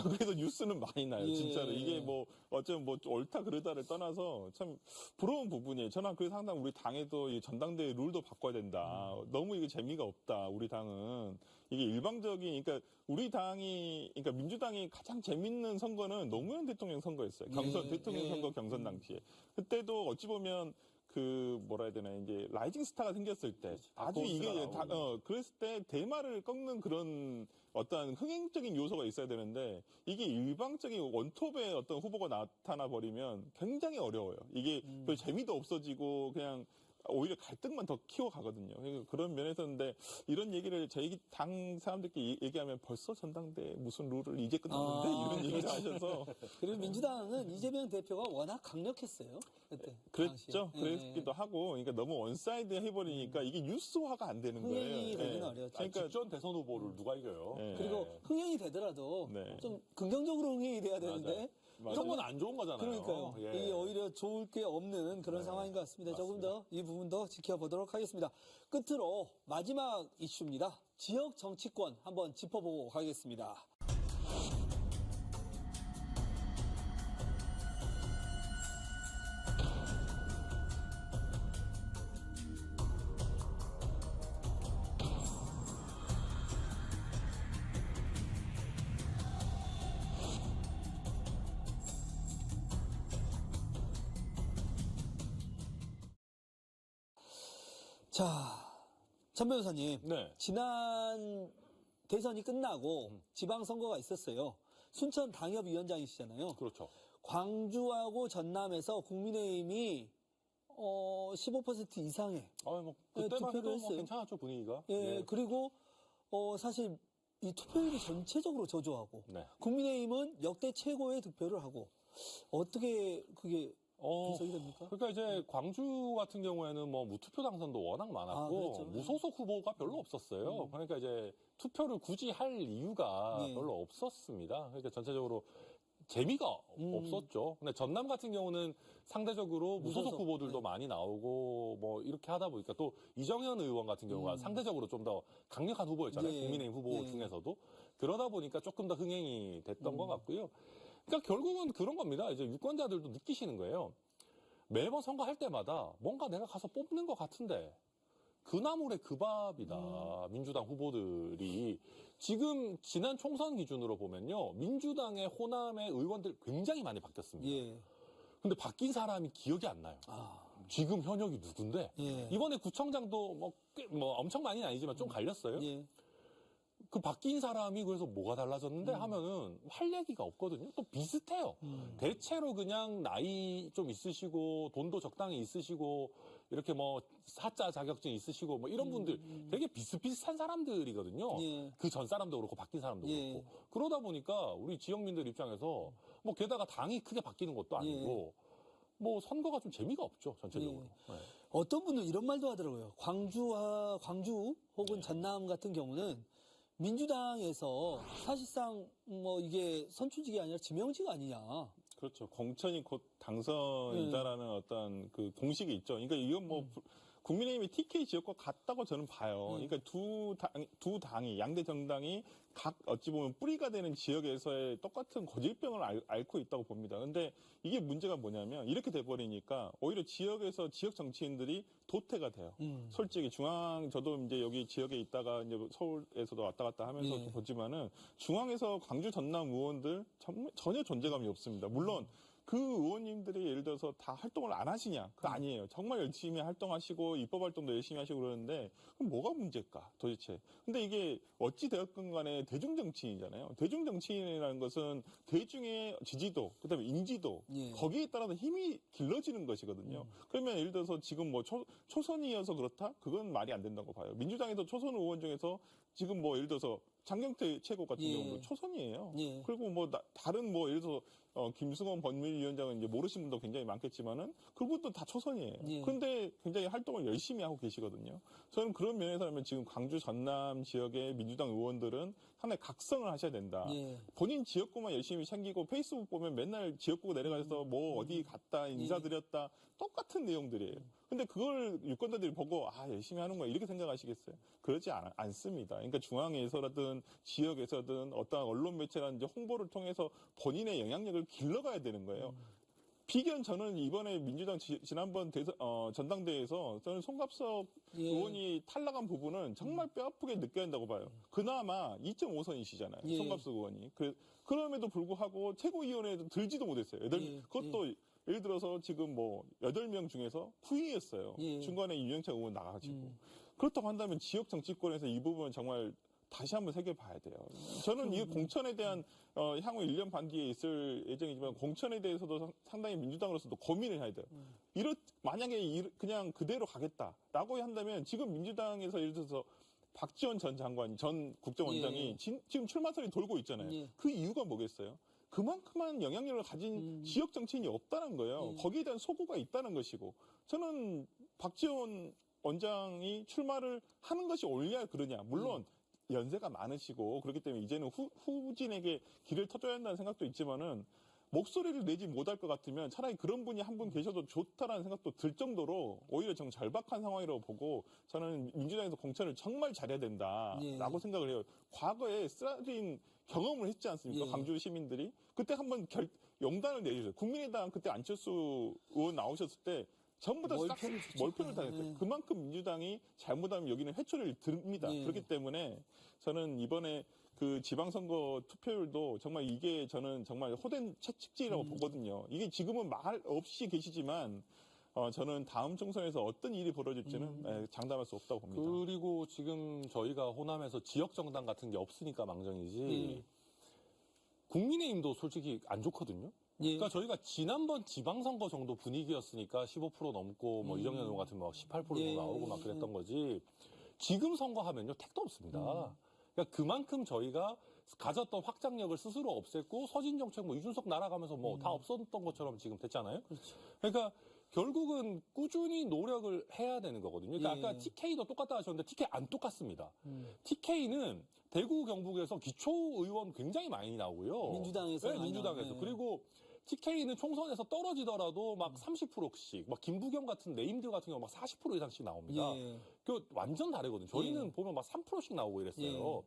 그래서 뉴스는 많이 나요. 진짜로. 이게 어쩌면 옳다 그르다를 떠나서 참 부러운 부분이에요. 저는 그래서 항상 우리 당에도 이 전당대회 룰도 바꿔야 된다. 너무 이게 재미가 없다. 우리 당은. 이게 일방적인, 그러니까 우리 당이, 그러니까 민주당이 가장 재밌는 선거는 노무현 대통령 선거였어요. 대통령 선거 경선 당시에. 그때도 어찌 보면 뭐라 해야 되나, 이제, 라이징 스타가 생겼을 때, 아주 이게, 그랬을 때 대마를 꺾는 그런 어떤 흥행적인 요소가 있어야 되는데, 이게 일방적인 원톱의 어떤 후보가 나타나 버리면 굉장히 어려워요. 이게 별 재미도 없어지고, 그냥, 오히려 갈등만 더 키워가거든요. 그런 면에서인데 이런 얘기를 저희 당 사람들끼리 얘기하면 벌써 전당대 무슨 룰을 이제 끝났는데 이런 얘기를 하셔서 그리고 민주당은 이재명 대표가 워낙 강력했어요. 그때 그랬죠. 당시에. 그랬기도 하고 그러니까 너무 원사이드 해버리니까 이게 뉴스화가 안 되는 거예요. 흥행이 되기는 어려웠죠. 그러니까 직전 대선 후보를 누가 이겨요? 네. 그리고 흥행이 되더라도 네. 좀 긍정적으로 흥행이 돼야 되는데 이런 건 안 좋은 거잖아요. 그러니까요. 예. 이게 오히려 좋을 게 없는 그런 상황인 것 같습니다. 조금 더 이 부분도 지켜보도록 하겠습니다. 끝으로 마지막 이슈입니다. 지역 정치권 한번 짚어보고 가겠습니다. 자, 전 변호사님. 네. 지난 대선이 끝나고 지방선거가 있었어요. 순천 당협위원장이시잖아요. 그렇죠. 광주하고 전남에서 국민의힘이 15% 이상의 뭐 그때만 투표를 해도 뭐 했어요. 괜찮았죠, 분위기가. 예, 그리고 사실 이 투표율이 전체적으로 저조하고 네. 국민의힘은 역대 최고의 득표를 하고 어떻게 그게 분석이 됩니까? 그러니까 이제 광주 같은 경우에는 뭐 무투표 당선도 워낙 많았고 그렇죠. 무소속 후보가 별로 없었어요. 그러니까 이제 투표를 굳이 할 이유가 예. 별로 없었습니다. 그러니까 전체적으로 재미가 없었죠. 근데 전남 같은 경우는 상대적으로 무소속 무소속, 후보들도 네. 많이 나오고 뭐 이렇게 하다 보니까 또 이정현 의원 같은 경우가 상대적으로 좀 더 강력한 후보였잖아요. 예. 국민의힘 후보 예. 중에서도. 그러다 보니까 조금 더 흥행이 됐던 것 같고요. 그러니까 결국은 그런 겁니다. 이제 유권자들도 느끼시는 거예요. 매번 선거할 때마다 뭔가 내가 가서 뽑는 것 같은데 그 나물의 그 밥이다. 민주당 후보들이 지금 지난 총선 기준으로 보면요. 민주당의 호남의 의원들 굉장히 많이 바뀌었습니다. 예. 근데 바뀐 사람이 기억이 안 나요. 지금 현역이 누군데? 예. 이번에 구청장도 뭐 엄청 많이는 아니지만 좀 갈렸어요. 예. 그 바뀐 사람이 그래서 뭐가 달라졌는데 하면은 할 얘기가 없거든요. 또 비슷해요. 대체로 그냥 나이 좀 있으시고 돈도 적당히 있으시고 이렇게 뭐 사자 자격증 있으시고 뭐 이런 분들 되게 비슷비슷한 사람들이거든요. 예. 그 전 사람도 그렇고 바뀐 사람도 예. 그렇고. 그러다 보니까 우리 지역민들 입장에서 뭐 게다가 당이 크게 바뀌는 것도 아니고 뭐 선거가 좀 재미가 없죠. 전체적으로. 네. 어떤 분은 이런 말도 하더라고요. 광주 혹은 전남 같은 경우는 민주당에서 사실상 뭐 이게 선출직이 아니라 지명직 아니냐. 그렇죠. 공천이 곧 당선이다라는 어떤 그 공식이 있죠. 그러니까 이건 뭐 국민의힘이 TK 지역과 같다고 저는 봐요. 그러니까 두 당이 양대 정당이 각 어찌 보면 뿌리가 되는 지역에서의 똑같은 고질병을 앓고 있다고 봅니다. 근데 이게 문제가 뭐냐면 이렇게 돼버리니까 오히려 지역에서 지역 정치인들이 도태가 돼요. 솔직히 저도 이제 여기 지역에 있다가 이제 서울에서도 왔다 갔다 하면서 보지만은 중앙에서 광주 전남 의원들 전혀 존재감이 없습니다. 물론 그 의원님들이 예를 들어서 다 활동을 안 하시냐? 그거 아니에요. 정말 열심히 활동하시고 입법 활동도 열심히 하시고 그러는데 그럼 뭐가 문제일까 도대체? 근데 이게 어찌 되었건 간에 대중 정치인이잖아요. 대중 정치인이라는 것은 대중의 지지도, 그다음에 인지도 거기에 따라서 힘이 길러지는 것이거든요. 그러면 예를 들어서 지금 뭐 초선이어서 그렇다? 그건 말이 안 된다고 봐요. 민주당에서 초선 의원 중에서 지금 뭐 예를 들어서 장경태 최고 같은 경우도 초선이에요. 그리고 뭐 다른 뭐 예를 들어서 김승원 법률위원장은 이제 모르시는 분도 굉장히 많겠지만은 그분도 다 초선이에요. 그런데 굉장히 활동을 열심히 하고 계시거든요. 저는 그런 면에서 하면 지금 광주 전남 지역의 민주당 의원들은 하나의 각성을 하셔야 된다. 본인 지역구만 열심히 챙기고 페이스북 보면 맨날 지역구 내려가서 뭐 어디 갔다 인사드렸다 똑같은 내용들이에요. 근데 그걸 유권자들이 보고 열심히 하는 거야 이렇게 생각하시겠어요? 그렇지 않습니다. 그러니까 중앙에서라든 지역에서든 어떤 언론 매체라든지 홍보를 통해서 본인의 영향력을 길러가야 되는 거예요. 비견 저는 이번에 민주당 지난번 전당대회에서 저는 송갑석 의원이 탈락한 부분은 정말 뼈아프게 느껴야 한다고 봐요. 그나마 2.5선이시잖아요. 송갑석 의원이. 그럼에도 불구하고 최고위원회에도 들지도 못했어요. 그것도 예를 들어서 지금 뭐 8명 중에서 후위였어요. 중간에 윤영찬 의원 나가가지고. 그렇다고 한다면 지역 정치권에서 이 부분은 정말 다시 한번 새겨봐야 돼요. 저는 이 공천에 대한 향후 1년 반 뒤에 있을 예정이지만 공천에 대해서도 상당히 민주당으로서도 고민을 해야 돼요. 만약에 그냥 그대로 가겠다라고 한다면 지금 민주당에서 예를 들어서 박지원 전 장관, 전 국정원장이 지금 출마설이 돌고 있잖아요. 그 이유가 뭐겠어요? 그만큼만 영향력을 가진 지역 정치인이 없다는 거예요. 거기에 대한 소구가 있다는 것이고 저는 박지원 원장이 출마를 하는 것이 옳냐 그러냐. 물론 연세가 많으시고 그렇기 때문에 이제는 후진에게 길을 터줘야 한다는 생각도 있지만은 목소리를 내지 못할 것 같으면 차라리 그런 분이 한 분 계셔도 좋다라는 생각도 들 정도로 오히려 좀 절박한 상황이라고 보고 저는 민주당에서 공천을 정말 잘해야 된다라고 생각을 해요. 과거에 쓰라린 경험을 했지 않습니까? 광주 시민들이. 그때 한번 용단을 내주셨어요. 국민의당 그때 안철수 의원 나오셨을 때 전부 다 몰표를 당했어요. 그만큼 민주당이 잘못하면 여기는 회초리를 듭니다. 그렇기 때문에 저는 이번에 그 지방선거 투표율도 정말 이게 저는 정말 호된 채찍질이라고 보거든요. 이게 지금은 말 없이 계시지만 저는 다음 총선에서 어떤 일이 벌어질지는 장담할 수 없다고 봅니다. 그리고 지금 저희가 호남에서 지역 정당 같은 게 없으니까 망정이지 국민의힘도 솔직히 안 좋거든요. 그러니까 저희가 지난번 지방선거 정도 분위기였으니까 15% 넘고 뭐 이정현 의원 같은 막 18% 나오고 막 그랬던 거지. 지금 선거하면요 택도 없습니다. 그러니까 그만큼 저희가 가졌던 확장력을 스스로 없앴고 서진 정책 뭐 이준석 날아가면서 뭐 다 없었던 것처럼 지금 됐잖아요. 그러니까 결국은 꾸준히 노력을 해야 되는 거거든요. 그러니까 아까 TK도 똑같다 하셨는데 TK 안 똑같습니다. TK는 대구 경북에서 기초의원 굉장히 많이 나오고요. 민주당에서. 네, 민주당에서. 그리고 TK는 총선에서 떨어지더라도 막 30%씩, 막 김부겸 같은 네임들 같은 경우 막 40% 이상씩 나옵니다. 그 완전 다르거든요. 저희는 보면 막 3%씩 나오고 이랬어요.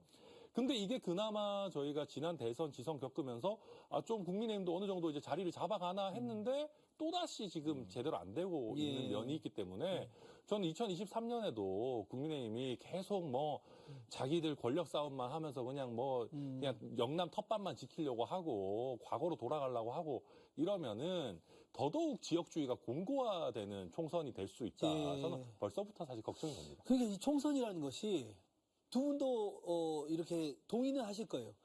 근데 이게 그나마 저희가 지난 대선 지선 겪으면서 좀 국민의힘도 어느 정도 이제 자리를 잡아가나 했는데 또다시 지금 제대로 안 되고 있는 면이 있기 때문에 저는 2023년에도 국민의힘이 계속 뭐 자기들 권력 싸움만 하면서 그냥 그냥 영남 텃밭만 지키려고 하고 과거로 돌아가려고 하고 이러면은 더더욱 지역주의가 공고화되는 총선이 될 수 있다. 저는 벌써부터 사실 걱정이 됩니다. 그러니까 이 총선이라는 것이 두 분도 이렇게 동의는 하실 거예요.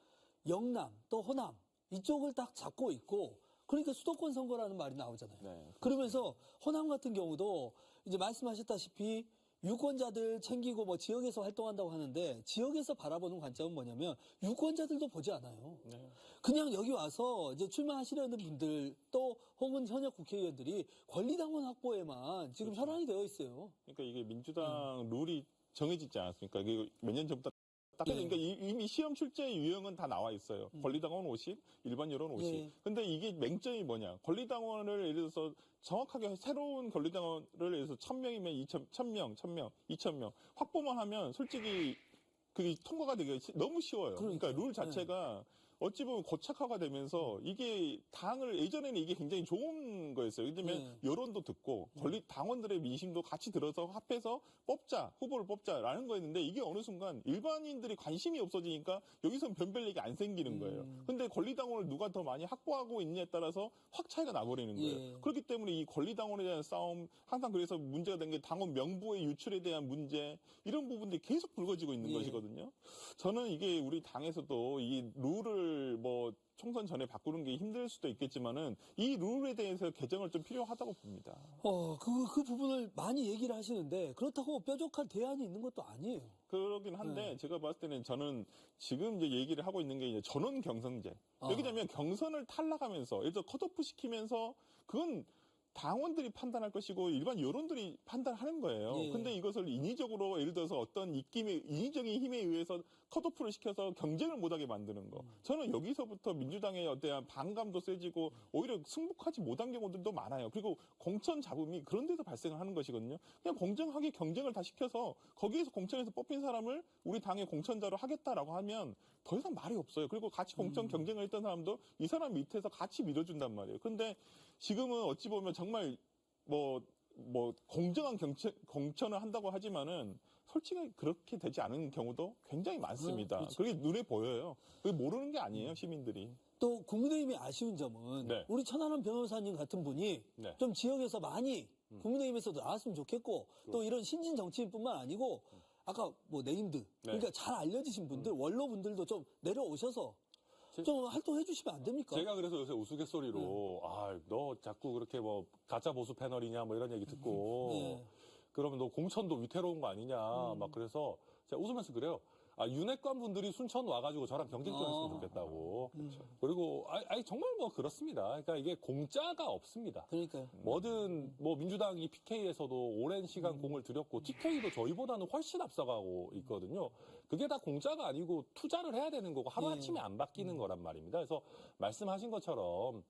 영남 또 호남 이쪽을 딱 잡고 있고 그러니까 수도권 선거라는 말이 나오잖아요. 그러면서 호남 같은 경우도 이제 말씀하셨다시피 유권자들 챙기고 뭐 지역에서 활동한다고 하는데 지역에서 바라보는 관점은 뭐냐면 유권자들도 보지 않아요. 그냥 여기 와서 이제 출마하시려는 분들 또 혹은 현역 국회의원들이 권리당원 확보에만 지금 혈안이 되어 있어요. 그러니까 이게 민주당 룰이 정해지지 않았습니까? 몇 년 전부터 딱 그러니까 이미 시험 출제 유형은 다 나와 있어요. 권리당원 50, 일반 여론 50. 근데 이게 맹점이 뭐냐? 권리당원을 예를 들어서 정확하게 새로운 권리당원을 예를 들어서 1000명이면 1000명, 2000명 확보만 하면 솔직히 그게 통과가 되기 너무 쉬워요. 그러니까 룰 자체가 어찌 보면 고착화가 되면서 이게 당을 예전에는 이게 굉장히 좋은 거였어요. 왜냐면 여론도 듣고 당원들의 민심도 같이 들어서 합해서 후보를 뽑자라는 거였는데 이게 어느 순간 일반인들이 관심이 없어지니까 여기선 변별력이 안 생기는 거예요. 근데 권리당원을 누가 더 많이 확보하고 있냐에 따라서 확 차이가 나버리는 거예요. 그렇기 때문에 이 권리당원에 대한 싸움 항상 그래서 문제가 된 게 당원 명부의 유출에 대한 문제 이런 부분들이 계속 불거지고 있는 것이거든요. 저는 이게 우리 당에서도 이 룰을 총선 전에 바꾸는 게 힘들 수도 있겠지만은 이 룰에 대해서 개정을 좀 필요하다고 봅니다. 그 부분을 많이 얘기를 하시는데 그렇다고 뾰족한 대안이 있는 것도 아니에요. 그러긴 한데 제가 봤을 때는 저는 지금 이제 얘기를 하고 있는 게 이제 전원 경선제. 왜냐면 경선을 탈락하면서 예를 들어 컷오프 시키면서 그건 당원들이 판단할 것이고 일반 여론들이 판단하는 거예요. 근데 이것을 인위적으로 예를 들어서 어떤 인위적인 힘에 의해서 컷오프를 시켜서 경쟁을 못하게 만드는 거. 저는 여기서부터 민주당에 대한 반감도 세지고 오히려 승복하지 못한 경우들도 많아요. 그리고 공천 잡음이 그런 데서 발생을 하는 것이거든요. 그냥 공정하게 경쟁을 다 시켜서 거기에서 공천에서 뽑힌 사람을 우리 당의 공천자로 하겠다라고 하면 더 이상 말이 없어요. 그리고 같이 공천 경쟁을 했던 사람도 이 사람 밑에서 같이 밀어준단 말이에요. 근데 지금은 어찌 보면 정말 공정한 공천을 한다고 하지만은 솔직히 그렇게 되지 않은 경우도 굉장히 많습니다. 그게 눈에 보여요. 그게 모르는 게 아니에요, 시민들이. 또 국민의힘의 아쉬운 점은 우리 천하람 변호사님 같은 분이 좀 지역에서 많이 국민의힘에서도 나왔으면 좋겠고 또 이런 신진 정치인뿐만 아니고 아까 뭐 네임드 그러니까 잘 알려지신 분들 원로분들도 좀 내려오셔서 좀 활동해 주시면 안 됩니까? 제가 그래서 요새 우스갯소리로 너 자꾸 그렇게 뭐 가짜 보수 패널이냐 뭐 이런 얘기 듣고 그러면 너 공천도 위태로운 거 아니냐 막 그래서 제가 웃으면서 그래요. 윤핵관 분들이 순천 와가지고 저랑 경쟁 좀 했으면 좋겠다고. 그리고 정말 뭐 그렇습니다. 그러니까 이게 공짜가 없습니다. 그러니까요. 뭐든 뭐 민주당이 PK에서도 오랜 시간 공을 들였고 TK도 저희보다는 훨씬 앞서가고 있거든요. 그게 다 공짜가 아니고 투자를 해야 되는 거고 하루아침에 안 바뀌는 거란 말입니다. 그래서 말씀하신 것처럼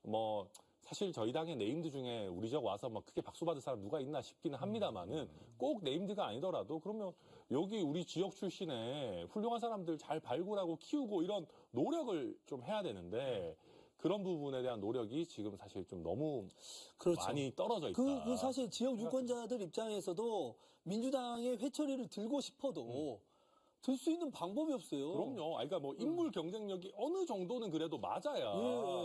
뭐 사실 저희 당의 네임드 중에 우리 적 와서 막 크게 박수 받을 사람 누가 있나 싶기는 합니다만은 꼭 네임드가 아니더라도 그러면 여기 우리 지역 출신의 훌륭한 사람들 잘 발굴하고 키우고 이런 노력을 좀 해야 되는데 그런 부분에 대한 노력이 지금 사실 좀 너무 많이 떨어져 있다. 그 사실 지역 유권자들 입장에서도 민주당의 회초리를 들고 싶어도 들 수 있는 방법이 없어요. 그럼요. 그러니까 뭐 인물 경쟁력이 어느 정도는 그래도 맞아야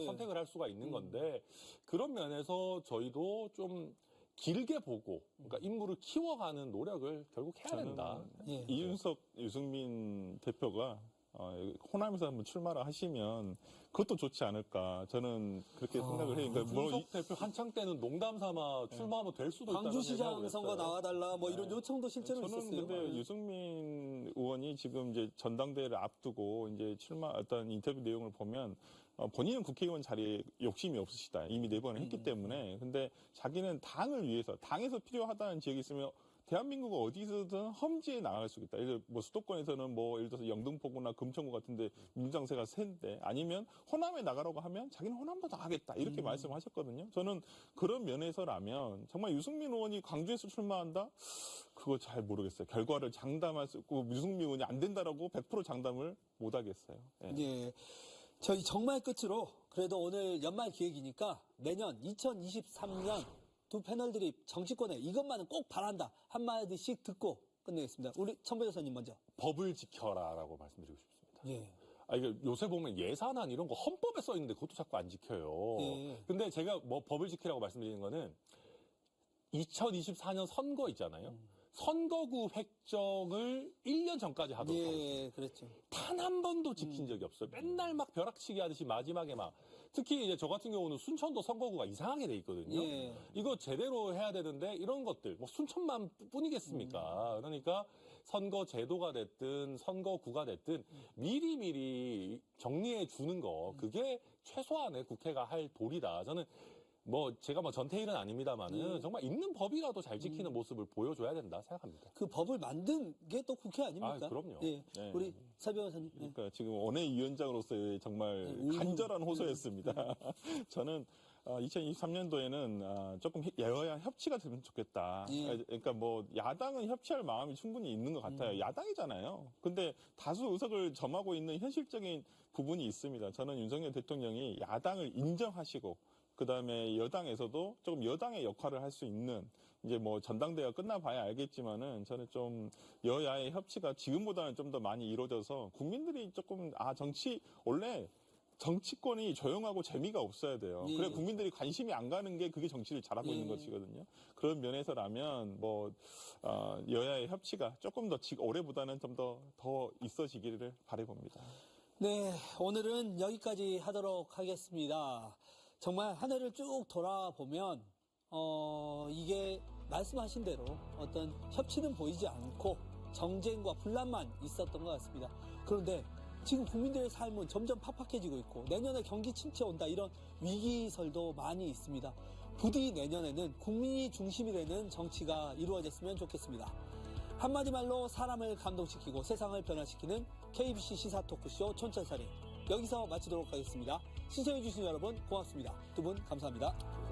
선택을 할 수가 있는 건데 그런 면에서 저희도 좀 길게 보고 그러니까 인물을 키워가는 노력을 결국 해야 된다. 이준석, 유승민 대표가 호남에서 한번 출마를 하시면 그것도 좋지 않을까 저는 그렇게 생각을 해요. 그러니까 이준석 대표 한창 때는 농담 삼아 출마하면 될 수도 있다는 광주시장 선거 나와달라 뭐 이런 요청도 실제로 저는 있었어요. 근데 유승민 의원이 지금 이제 전당대회를 앞두고 이제 출마 어떤 인터뷰 내용을 보면 본인은 국회의원 자리에 욕심이 없으시다. 이미 4번을 했기 때문에. 근데 자기는 당을 위해서 당에서 필요하다는 지역이 있으면 대한민국 어디서든 험지에 나갈 수 있다. 예를 들어 뭐 수도권에서는 뭐 예를 들어서 영등포구나 금천구 같은데 민주당세가 센데 아니면 호남에 나가라고 하면 자기는 호남도 나가겠다. 이렇게 말씀하셨거든요. 저는 그런 면에서라면 정말 유승민 의원이 광주에서 출마한다? 그거 잘 모르겠어요. 결과를 장담할 수 있고 유승민 의원이 안 된다라고 100% 장담을 못 하겠어요. 예. 저희 정말 끝으로 그래도 오늘 연말 기획이니까 내년 2023년 두 패널들이 정치권에 이것만은 꼭 바란다 한마디씩 듣고 끝내겠습니다. 우리 천 변호사님 먼저. 법을 지켜라라고 말씀드리고 싶습니다. 예. 이게 요새 보면 예산안 이런 거 헌법에 써 있는데 그것도 자꾸 안 지켜요. 근데 제가 뭐 법을 지키라고 말씀드리는 거는 2024년 선거 있잖아요. 선거구 획정을 1년 전까지 하도록 하겠습니다. 그렇죠. 단 한 번도 지킨 적이 없어요. 맨날 막 벼락치기 하듯이 마지막에 막 특히 이제 저 같은 경우는 순천도 선거구가 이상하게 돼 있거든요. 이거 제대로 해야 되는데 이런 것들 뭐 순천만 뿐이겠습니까? 그러니까 선거 제도가 됐든 선거구가 됐든 미리미리 정리해 주는 거 그게 최소한의 국회가 할 도리다. 저는 뭐 제가 뭐 전태일은 아닙니다만은 정말 있는 법이라도 잘 지키는 모습을 보여줘야 된다 생각합니다. 그 법을 만든 게 또 국회 아닙니까? 그럼요. 우리 사 변호사님. 그러니까 지금 원외위원장으로서의 정말 간절한 호소였습니다. 저는 2023년도에는 조금 여야 협치가 되면 좋겠다. 그러니까 뭐 야당은 협치할 마음이 충분히 있는 것 같아요. 야당이잖아요. 근데 다수 의석을 점하고 있는 현실적인 부분이 있습니다. 저는 윤석열 대통령이 야당을 인정하시고 그다음에 여당에서도 조금 여당의 역할을 할 수 있는 이제 뭐 전당대회가 끝나봐야 알겠지만은 저는 좀 여야의 협치가 지금보다는 좀 더 많이 이루어져서 국민들이 조금 원래 정치권이 조용하고 재미가 없어야 돼요. 그래 국민들이 관심이 안 가는 게 그게 정치를 잘하고 있는 것이거든요. 그런 면에서라면 뭐 여야의 협치가 조금 더 올해보다는 좀 더 있어지기를 바라봅니다. 네, 오늘은 여기까지 하도록 하겠습니다. 정말 한 해를 쭉 돌아보면 이게 말씀하신 대로 어떤 협치는 보이지 않고 정쟁과 분란만 있었던 것 같습니다. 그런데 지금 국민들의 삶은 점점 팍팍해지고 있고 내년에 경기 침체 온다 이런 위기설도 많이 있습니다. 부디 내년에는 국민이 중심이 되는 정치가 이루어졌으면 좋겠습니다. 한마디 말로 사람을 감동시키고 세상을 변화시키는 KBC 시사 토크쇼 촌철살인 여기서 마치도록 하겠습니다. 시청해주신 여러분 고맙습니다. 두 분 감사합니다.